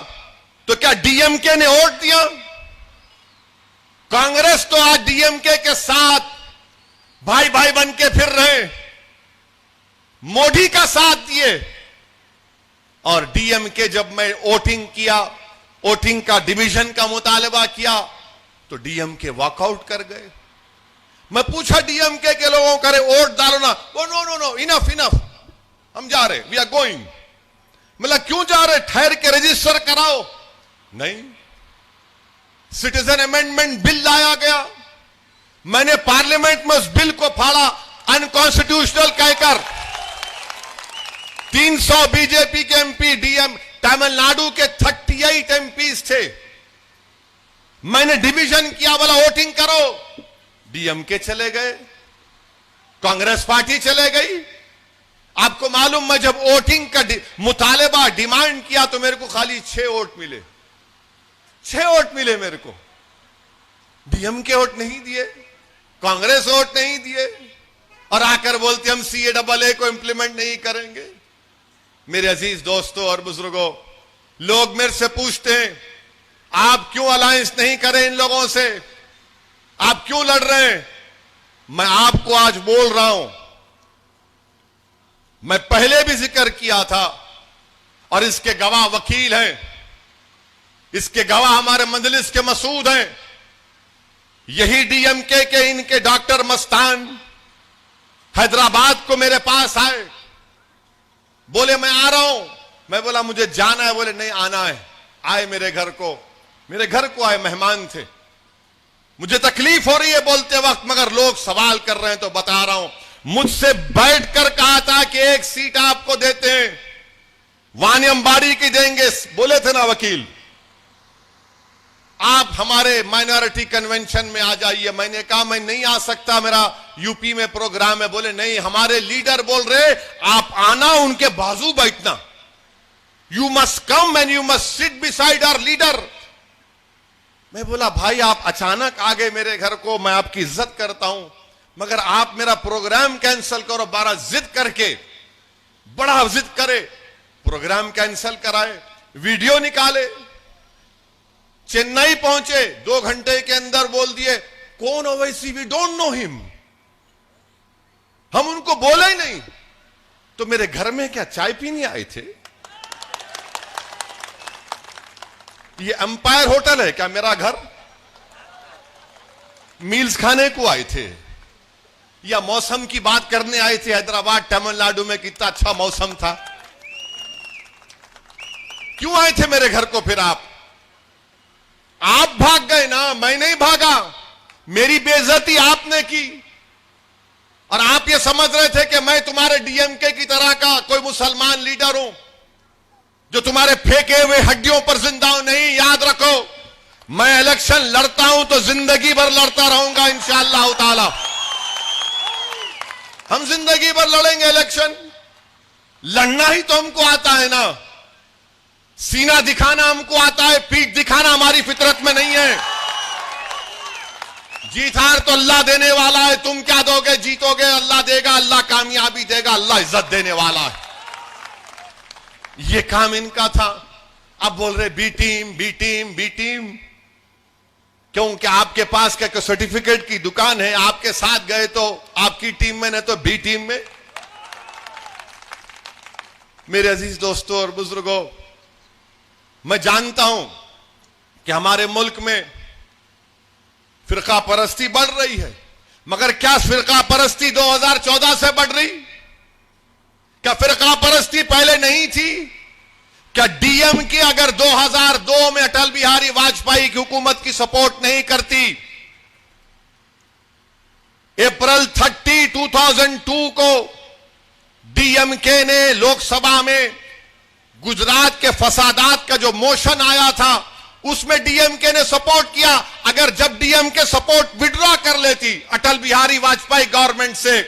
तो क्या डीएमके ने वोट दिया? कांग्रेस तो आज डीएमके के साथ भाई भाई बन के फिर रहे, मोदी का साथ दिए। और डीएमके जब मैं वोटिंग किया, वोटिंग का डिवीजन का मुतालबा किया तो डीएमके वॉकआउट कर गए। मैं पूछा डीएमके के लोगों को, अरे वोट डालो ना। वो नो इनफ हम जा रहे, वी आर गोइंग। मतलब क्यों जा रहे? ठहर के रजिस्टर कराओ। नहीं, सिटीजन अमेंडमेंट बिल लाया गया, मैंने पार्लियामेंट में उस बिल को फाड़ा अनकॉन्स्टिट्यूशनल कहकर। 300 बीजेपी के एमपी, तमिलनाडु के 38 एमपीज थे। मैंने डिवीजन किया, बोला वोटिंग करो, डीएमके चले गए, कांग्रेस पार्टी चले गई। आपको मालूम, मैं जब वोटिंग का मुतालबा डिमांड किया तो मेरे को खाली 6 वोट मिले। 6 वोट मिले मेरे को। डीएमके वोट नहीं दिए, कांग्रेस वोट नहीं दिए, और आकर बोलते हम CAA को इंप्लीमेंट नहीं करेंगे। मेरे अजीज दोस्तों और बुजुर्गों, लोग मेरे से पूछते हैं आप क्यों अलायंस नहीं करें इन लोगों से, आप क्यों लड़ रहे हैं? मैं आपको आज बोल रहा हूं, मैं पहले भी जिक्र किया था और इसके गवाह वकील हैं, इसके गवाह हमारे मजलिस के मसूद हैं। यही डीएमके के इनके डॉक्टर मस्तान हैदराबाद को मेरे पास आए, बोले मैं आ रहा हूं। मैं बोला मुझे जाना है, बोले नहीं आना है। आए मेरे घर को आए, मेहमान थे। मुझे तकलीफ हो रही है बोलते वक्त, मगर लोग सवाल कर रहे हैं तो बता रहा हूं। मुझसे बैठकर कहा था कि 1 सीट आपको देते हैं, वानियम्बाड़ी की देंगे, बोले थे ना वकील, आप हमारे माइनॉरिटी कन्वेंशन में आ जाइए। मैंने कहा मैं नहीं आ सकता, मेरा यूपी में प्रोग्राम है। बोले नहीं, हमारे लीडर बोल रहे आप आना, उनके बाजू बैठना, you must come and you must sit beside our leader. मैं बोला भाई आप अचानक आ गए मेरे घर को, मैं आपकी इज्जत करता हूं, मगर आप मेरा प्रोग्राम कैंसिल करो। 12 जिद करके, बड़ा जिद करे, प्रोग्राम कैंसिल कराए, वीडियो निकाले, चेन्नई पहुंचे, 2 घंटे के अंदर बोल दिए कौन Owaisi, we don't know him, हम उनको बोले ही नहीं। तो मेरे घर में क्या चाय पीने आए थे? ये एम्पायर होटल है क्या मेरा घर? मील्स खाने को आए थे या मौसम की बात करने आए थे? हैदराबाद तमिलनाडु में कितना अच्छा मौसम था, क्यों आए थे मेरे घर को? फिर आप भाग गए ना, मैं नहीं भागा। मेरी बेइज्जती आपने की और आप ये समझ रहे थे कि मैं तुम्हारे डीएमके की तरह का कोई मुसलमान लीडर हूं जो तुम्हारे फेंके हुए हड्डियों पर जिंदा हूं। नहीं, याद रखो, मैं इलेक्शन लड़ता हूं तो जिंदगी भर लड़ता रहूंगा इंशाअल्लाह ताला। हम जिंदगी भर लड़ेंगे इलेक्शन, लड़ना ही तो हमको आता है ना, सीना दिखाना हमको आता है, पीठ दिखाना हमारी फितरत में नहीं है। जीत हार तो अल्लाह देने वाला है, तुम क्या दोगे? जीतोगे अल्लाह देगा, अल्लाह कामयाबी देगा, अल्लाह इज्जत देने वाला है। ये काम इनका था। अब बोल रहे B team B team B team, क्योंकि आपके पास क्या सर्टिफिकेट की दुकान है, आपके साथ गए तो आपकी टीम में, नहीं तो बी टीम में। मेरे अजीज दोस्तों और बुजुर्गों, मैं जानता हूं कि हमारे मुल्क में फिरका परस्ती बढ़ रही है, मगर क्या फिरका परस्ती 2014 से बढ़ रही? क्या फिरका परस्ती पहले नहीं थी? क्या डीएमके अगर 2002 में अटल बिहारी वाजपेयी की हुकूमत की सपोर्ट नहीं करती, अप्रैल 30, 2002 को डीएमके ने लोकसभा में गुजरात के फसादात का जो मोशन आया था उसमें डीएमके ने सपोर्ट किया। अगर जब डीएमके सपोर्ट विड्रॉ कर लेती अटल बिहारी वाजपेयी गवर्नमेंट से,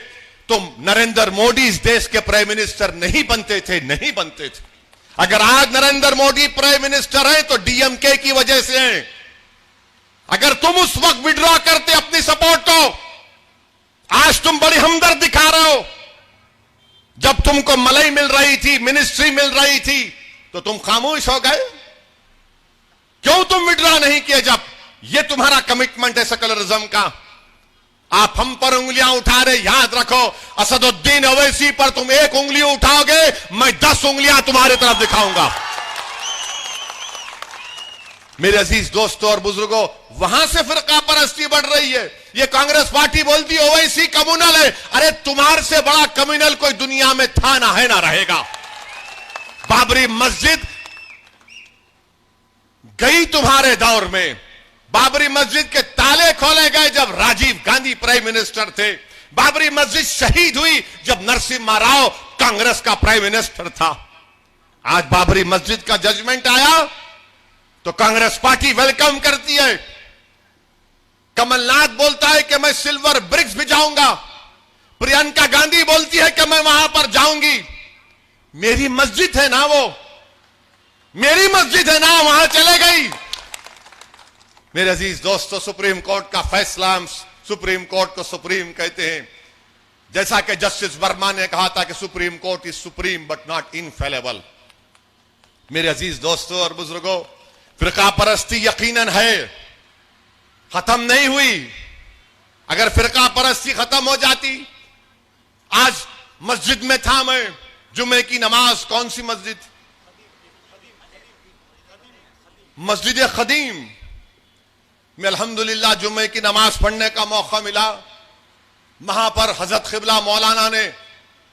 तो नरेंद्र मोदी इस देश के प्राइम मिनिस्टर नहीं बनते थे। अगर आज नरेंद्र मोदी प्राइम मिनिस्टर हैं तो डीएमके की वजह से हैं। अगर तुम उस वक्त विड्रॉ करते अपनी सपोर्ट को, आज तुम बड़ी हमदर्द दिखा रहे हो। जब तुमको मलाई मिल रही थी, मिनिस्ट्री मिल रही थी, तो तुम खामोश हो गए। क्यों तुम विड्रॉ नहीं किए? जब ये तुम्हारा कमिटमेंट है सेकुलरिज्म का, आप हम पर उंगलियां उठा रहे। याद रखो, असदुद्दीन ओवैसी पर तुम एक उंगली उठाओगे, मैं 10 उंगलियां तुम्हारी तरफ दिखाऊंगा। मेरे अजीज दोस्तों और बुजुर्गों, वहां से फिरका परस्ती बढ़ रही है। ये कांग्रेस पार्टी बोलती है ओवैसी कम्युनल है। अरे तुम्हारे से बड़ा कम्युनल कोई दुनिया में था ना, है ना, रहेगा। बाबरी मस्जिद गई तुम्हारे दौर में। बाबरी मस्जिद के ताले खोले गए जब राजीव गांधी प्राइम मिनिस्टर थे। बाबरी मस्जिद शहीद हुई जब नरसिम्हा राव कांग्रेस का प्राइम मिनिस्टर था। आज बाबरी मस्जिद का जजमेंट आया तो कांग्रेस पार्टी वेलकम करती है। कमलनाथ बोलता है कि मैं सिल्वर ब्रिक्स भिजाऊंगा। प्रियंका गांधी बोलती है कि मैं वहां पर जाऊंगी। मेरी मस्जिद है ना, वो मेरी मस्जिद है ना, वहां चले गई। मेरे अजीज दोस्तों, सुप्रीम कोर्ट का फैसला, सुप्रीम कोर्ट को सुप्रीम कहते हैं। जैसा कि जस्टिस वर्मा ने कहा था कि supreme court is supreme but not infallible. मेरे अजीज दोस्तों और बुजुर्गों, फिरका परस्ती यकीनन है, खत्म नहीं हुई। अगर फिरका परस्ती खत्म हो जाती, आज मस्जिद में था मैं, जुमे की नमाज, कौन सी मस्जिद? मस्जिद खदीम में अल्हम्दुलिल्लाह जुमे की नमाज पढ़ने का मौका मिला। वहां पर हजरत क़िबला मौलाना ने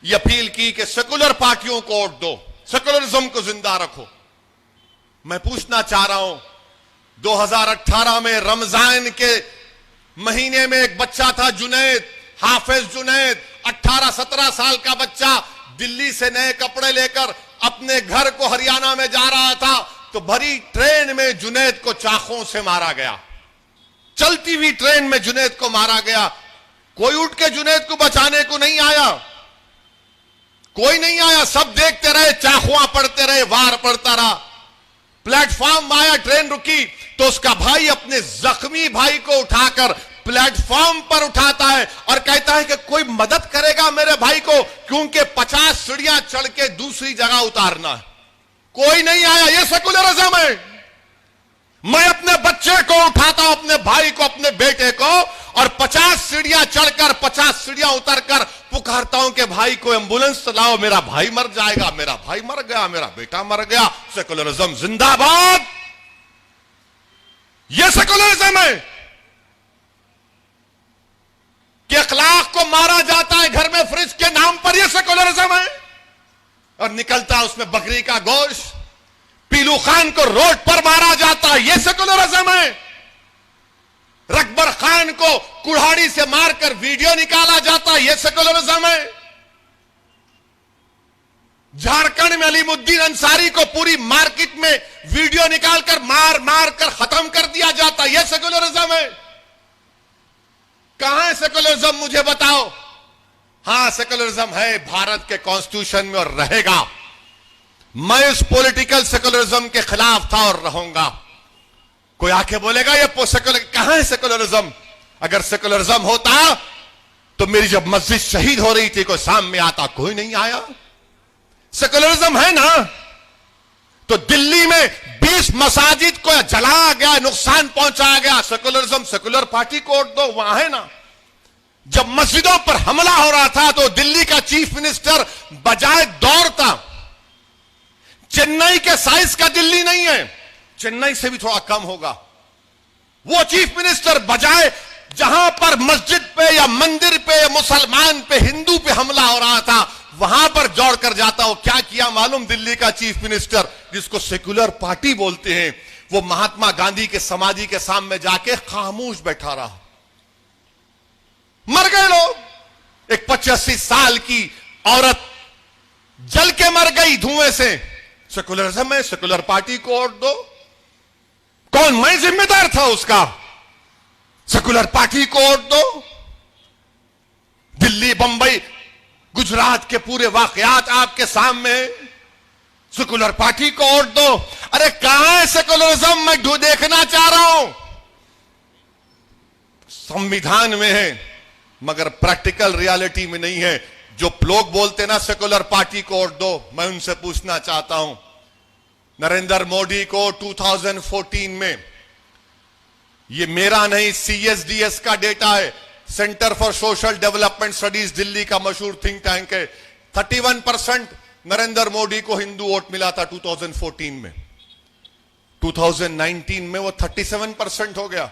यह अपील की कि सेकुलर पार्टियों को वोट दो, सेकुलरिज्म को जिंदा रखो। मैं पूछना चाह रहा हूं, 2018 में रमजान के महीने में एक बच्चा था जुनैद, हाफिज जुनैद, 18-17 साल का बच्चा, दिल्ली से नए कपड़े लेकर अपने घर को हरियाणा में जा रहा था तो भरी ट्रेन में जुनैद को चाकू से मारा गया। चलती हुई ट्रेन में जुनैद को मारा गया। कोई उठ के जुनैद को बचाने को नहीं आया, कोई नहीं आया। सब देखते रहे, चाकुआं पड़ते रहे, वार पड़ता रहा। प्लेटफॉर्म आया, ट्रेन रुकी तो उसका भाई अपने जख्मी भाई को उठाकर प्लेटफॉर्म पर उठाता है और कहता है कि कोई मदद करेगा मेरे भाई को, क्योंकि 50 सीढ़ियां चढ़ के दूसरी जगह उतारना है। कोई नहीं आया। यह सेकुलरिज्म है। मैं अपने बच्चे को उठाता हूं, अपने भाई को, अपने बेटे को, और 50 सीढ़ियां चढ़कर 50 सीढ़ियां उतरकर पुकारता हूं कि भाई को एंबुलेंस लाओ, मेरा भाई मर जाएगा, मेरा भाई मर गया, मेरा बेटा मर गया। सेकुलरिज्म जिंदाबाद। यह सेकुलरिज्म है कि अखलाक को मारा जाता है घर में फ्रिज के नाम पर। यह सेकुलरिज्म है। और निकलता उसमें बकरी का गोश्त। पीलू खान को रोड पर मारा जाता है, यह सेकुलरिज्म है। रकबर खान को कुल्हाड़ी से मारकर वीडियो निकाला जाता है, यह सेकुलरिज्म है। झारखंड में अलीमुद्दीन अंसारी को पूरी मार्केट में वीडियो निकालकर मार मार कर खत्म कर दिया जाता है, यह सेकुलरिज्म है। कहां है सेकुलरिज्म, मुझे बताओ। हां, सेकुलरिज्म है भारत के कॉन्स्टिट्यूशन में और रहेगा। मैं इस पॉलिटिकल सेकुलरिज्म के खिलाफ था और रहूंगा। कोई आके बोलेगा ये सेकुलर, कहां है सेकुलरिज्म? अगर सेकुलरिज्म होता तो मेरी जब मस्जिद शहीद हो रही थी कोई सामने आता, कोई नहीं आया। सेकुलरिज्म है ना। तो दिल्ली में 20 मसाजिद को जलाया गया, नुकसान पहुंचाया गया, सेकुलरिज्म, सेकुलर पार्टी को वोट दो, वहां है ना। जब मस्जिदों पर हमला हो रहा था तो दिल्ली का चीफ मिनिस्टर बजाय दौड़ता, चेन्नई के साइज का दिल्ली नहीं है, चेन्नई से भी थोड़ा कम होगा। वो चीफ मिनिस्टर बजाय जहां पर मस्जिद पे या मंदिर पे या मुसलमान पे हिंदू पे हमला हो रहा था वहां पर दौड़ कर जाता हो। क्या किया मालूम? दिल्ली का चीफ मिनिस्टर, जिसको सेक्युलर पार्टी बोलते हैं, वो महात्मा गांधी के समाधि के सामने जाके खामोश बैठा रहा। मर गए लोग। एक 85 साल की औरत जल के मर गई धुएं से। सेकुलरिज्म है, सेकुलर पार्टी को वोट दो। कौन? मैं जिम्मेदार था उसका। सेकुलर पार्टी को वोट दो। दिल्ली, बंबई, गुजरात के पूरे वाकयात आपके सामने, सेकुलर पार्टी को वोट दो। अरे कहां है सेकुलरिज्म? मैं देखना चाह रहा हूं। संविधान में है मगर प्रैक्टिकल रियलिटी में नहीं है। जो लोग बोलते ना सेकुलर पार्टी को वोट दो, मैं उनसे पूछना चाहता हूं, नरेंद्र मोदी को 2014 में, ये मेरा नहीं CSDS का डेटा है, centre for social development studies Delhi का मशहूर थिंक टैंक है, 31% नरेंद्र मोदी को हिंदू वोट मिला था 2014 में। 2019 में वो 37% हो गया।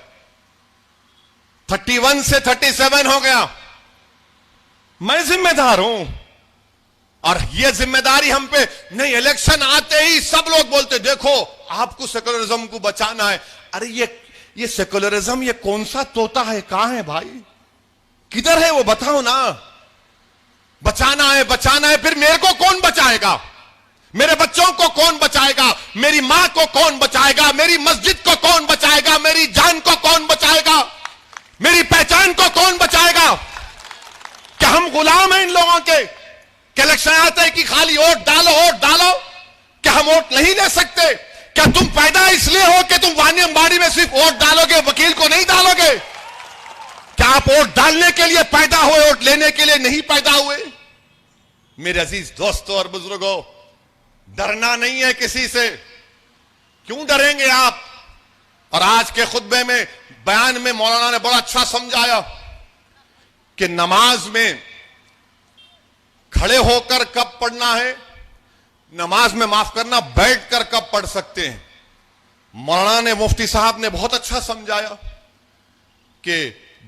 31 से 37 हो गया। मैं जिम्मेदार हूं और ये जिम्मेदारी हम पे नहीं। इलेक्शन आते ही सब लोग बोलते देखो आपको सेकुलरिज्म को बचाना है। अरे ये सेकुलरिज्म ये कौन सा तोता है? कहां है भाई? किधर है वो? बताओ ना। बचाना है, फिर मेरे को कौन बचाएगा? मेरे बच्चों को कौन बचाएगा? मेरी मां को कौन बचाएगा? मेरी मस्जिद को कौन बचाएगा? मेरी जान को कौन बचाएगा? मेरी पहचान को कौन बचाएगा? क्या हम गुलाम हैं इन लोगों के? इलेक्शन आते हैं कि खाली वोट डालो, वोट डालो। क्या हम वोट नहीं ले सकते? क्या तुम पैदा इसलिए हो कि तुम वानियमबाड़ी में सिर्फ वोट डालोगे, वकील को नहीं डालोगे? क्या आप वोट डालने के लिए पैदा हुए, वोट लेने के लिए नहीं पैदा हुए? मेरे अजीज दोस्तों और बुजुर्गों, डरना नहीं है किसी से। क्यों डरेंगे आप? और आज के खुतबे में, बयान में मौलाना ने बड़ा अच्छा समझाया कि नमाज में खड़े होकर कब पढ़ना है, नमाज में माफ करना बैठकर कब पढ़ सकते हैं। मौलाना ने, मुफ्ती साहब ने बहुत अच्छा समझाया कि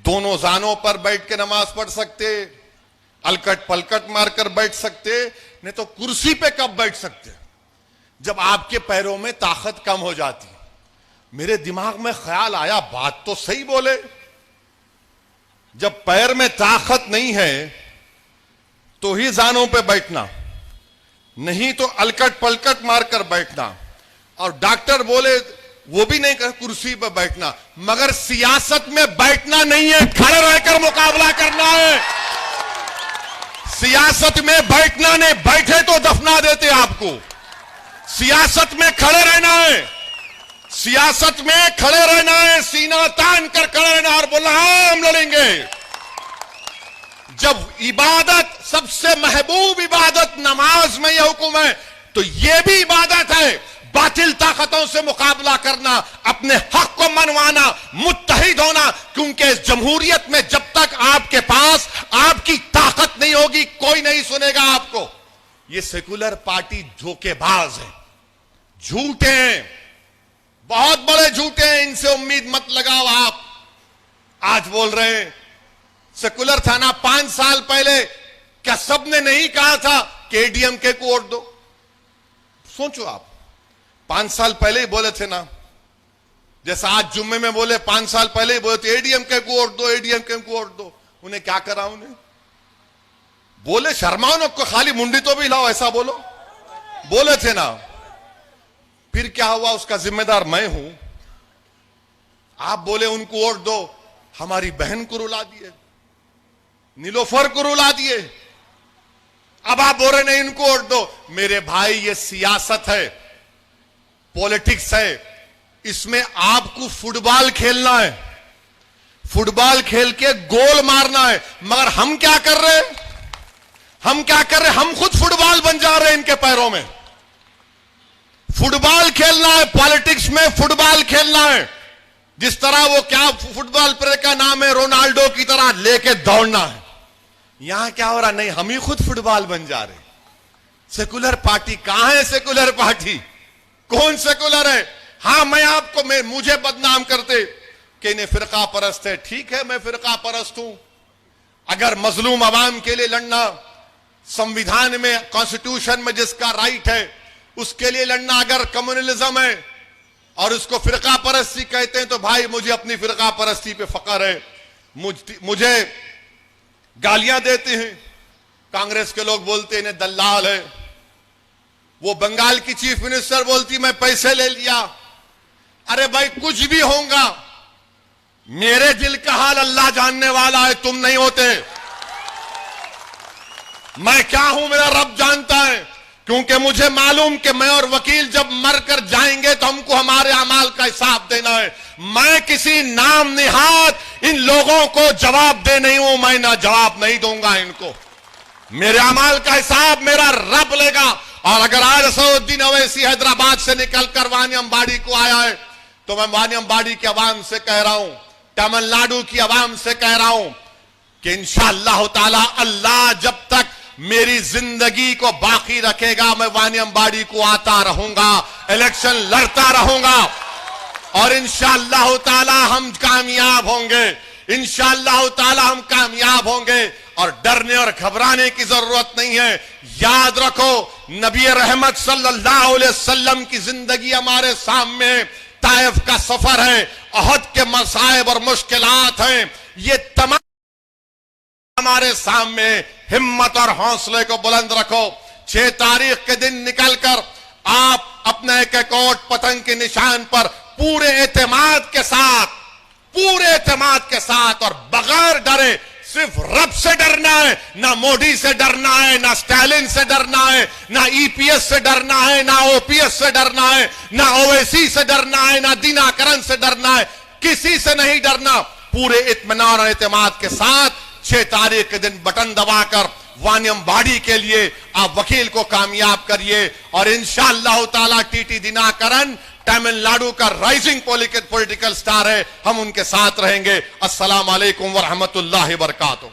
दोनों जानों पर बैठ के नमाज पढ़ सकते, अलकट पलकट मारकर बैठ सकते, नहीं तो कुर्सी पे कब बैठ सकते, जब आपके पैरों में ताकत कम हो जाती। मेरे दिमाग में ख्याल आया, बात तो सही बोले। जब पैर में ताकत नहीं है तो ही जानों पे बैठना, नहीं तो अलकट पलकट मारकर बैठना। और डॉक्टर बोले वो भी नहीं कर, कुर्सी पर बैठना। मगर सियासत में बैठना नहीं है, खड़े रहकर मुकाबला करना है। सियासत में बैठना नहीं, बैठे तो दफना देते आपको। सियासत में खड़े रहना है, सियासत में खड़े रहना है, सीना तान कर खड़े रहना और बोलना हाँ हम लड़ेंगे। जब इबादत, सबसे महबूब इबादत नमाज में यह हुक्म है, तो यह भी इबादत है, बातिल ताकतों से मुकाबला करना, अपने हक को मनवाना, मुत्तहिद होना। क्योंकि इस जमहूरियत में जब तक आपके पास आपकी ताकत नहीं होगी, कोई नहीं सुनेगा आपको। ये सेकुलर पार्टी धोखेबाज है, झूठे हैं, बहुत बड़े झूठे हैं, इनसे उम्मीद मत लगाओ आप। आज बोल रहे हैं सेकुलर था ना 5 साल पहले, क्या सबने नहीं कहा था कि एडीएमके को वोट दो? सोचो आप, 5 साल पहले ही बोले थे ना, जैसा आज जुम्मे में बोले 5 साल पहले ही बोले थे एडीएमके को वोट दो, एडीएमके को वोट दो। उन्हें क्या करा? उन्हें बोले शर्माओ ना, को खाली मुंडी तो भी लाओ, ऐसा बोलो, बोले थे ना। फिर क्या हुआ? उसका जिम्मेदार मैं हूं। आप बोले उनको वोट दो, हमारी बहन को रुला दिए, नीलोफर को रुला दिए। अब आप बोल रहे नहीं इनको वोट दो। मेरे भाई, ये सियासत है, पॉलिटिक्स है, इसमें आपको फुटबॉल खेलना है, फुटबॉल खेल के गोल मारना है। मगर हम क्या कर रहे हैं? हम क्या कर रहे हैं? हम खुद फुटबॉल बन जा रहे हैं इनके पैरों में। फुटबॉल खेलना है, पॉलिटिक्स में फुटबॉल खेलना है। जिस तरह वो क्या फुटबॉल प्लेयर का नाम है, रोनाल्डो की तरह लेके दौड़ना है। यहां क्या हो रहा? नहीं, हम ही खुद फुटबॉल बन जा रहे। सेकुलर पार्टी कहां है? सेकुलर पार्टी कौन सेकुलर है? हाँ, मुझे बदनाम करते कि इन्हें फिरका परस्त है। ठीक है, मैं फिरका परस्त हूं। अगर मजलूम अवाम के लिए लड़ना, संविधान में, कॉन्स्टिट्यूशन में जिसका राइट है उसके लिए लड़ना अगर कम्युनलिज्म है और उसको फिरका परस्ती कहते हैं, तो भाई मुझे अपनी फिरका परस्ती पे फख्र है। मुझे गालियां देते हैं कांग्रेस के लोग, बोलते हैं इन्हें दलाल है। वो बंगाल की चीफ मिनिस्टर बोलती मैं पैसे ले लिया। अरे भाई, कुछ भी होगा, मेरे दिल का हाल अल्लाह जानने वाला है, तुम नहीं होते। मैं क्या हूं मेरा रब जानता है, क्योंकि मुझे मालूम कि मैं और वकील जब मर कर जाएंगे तो हमको हमारे अमाल का हिसाब देना है। मैं किसी नाम निहाद इन लोगों को जवाब दे नहीं हूं, मैं ना जवाब नहीं दूंगा इनको। मेरे अमाल का हिसाब मेरा रब लेगा। और अगर आज असदुद्दीन अवैसी हैदराबाद से निकलकर वानियम्बाड़ी को आया है, तो मैं वानियम्बाड़ी के अवाम से कह रहा हूं, तमिलनाडु की अवाम से कह रहा हूं कि इंशाअल्लाह ताला अल्लाह जब तक मेरी जिंदगी को बाकी रखेगा, मैं वानियम्बाड़ी को आता रहूंगा, इलेक्शन लड़ता रहूंगा और इंशाअल्लाह ताला हम कामयाब होंगे। इंशाअल्लाह ताला हम कामयाब होंगे और डरने और घबराने की जरूरत नहीं है। याद रखो, नबी रहमत सल्लल्लाहु अलैहि वसल्लम की जिंदगी हमारे सामने, ताइफ का सफर है, अहद के मसाइब और मुश्किलात हैं, ये तमाम हमारे सामने। हिम्मत और हौसले को बुलंद रखो। 6 तारीख के दिन निकलकर आप अपने एक कोट पतंग के निशान पर पूरे एतमाद के साथ और बगैर डरे, सिर्फ रब से डरना है, ना मोदी से डरना है, ना स्टालिन से डरना है, ना ईपीएस से डरना है, ना ओपीएस से डरना है, ना ओवैसी से डरना है, ना दिनाकरन से डरना है, किसी से नहीं डरना। पूरे इत्मीनान और एतमाद के साथ 6 तारीख के दिन बटन दबाकर वानियम्बाड़ी के लिए आप वकील को कामयाब करिए और इंशाअल्लाह ताला टीटी दिनाकरन तमिलनाडु का राइजिंग पॉलिटिकल स्टार है, हम उनके साथ रहेंगे। अस्सलाम वालेकुम व रहमतुल्लाहि व बरकातुहू।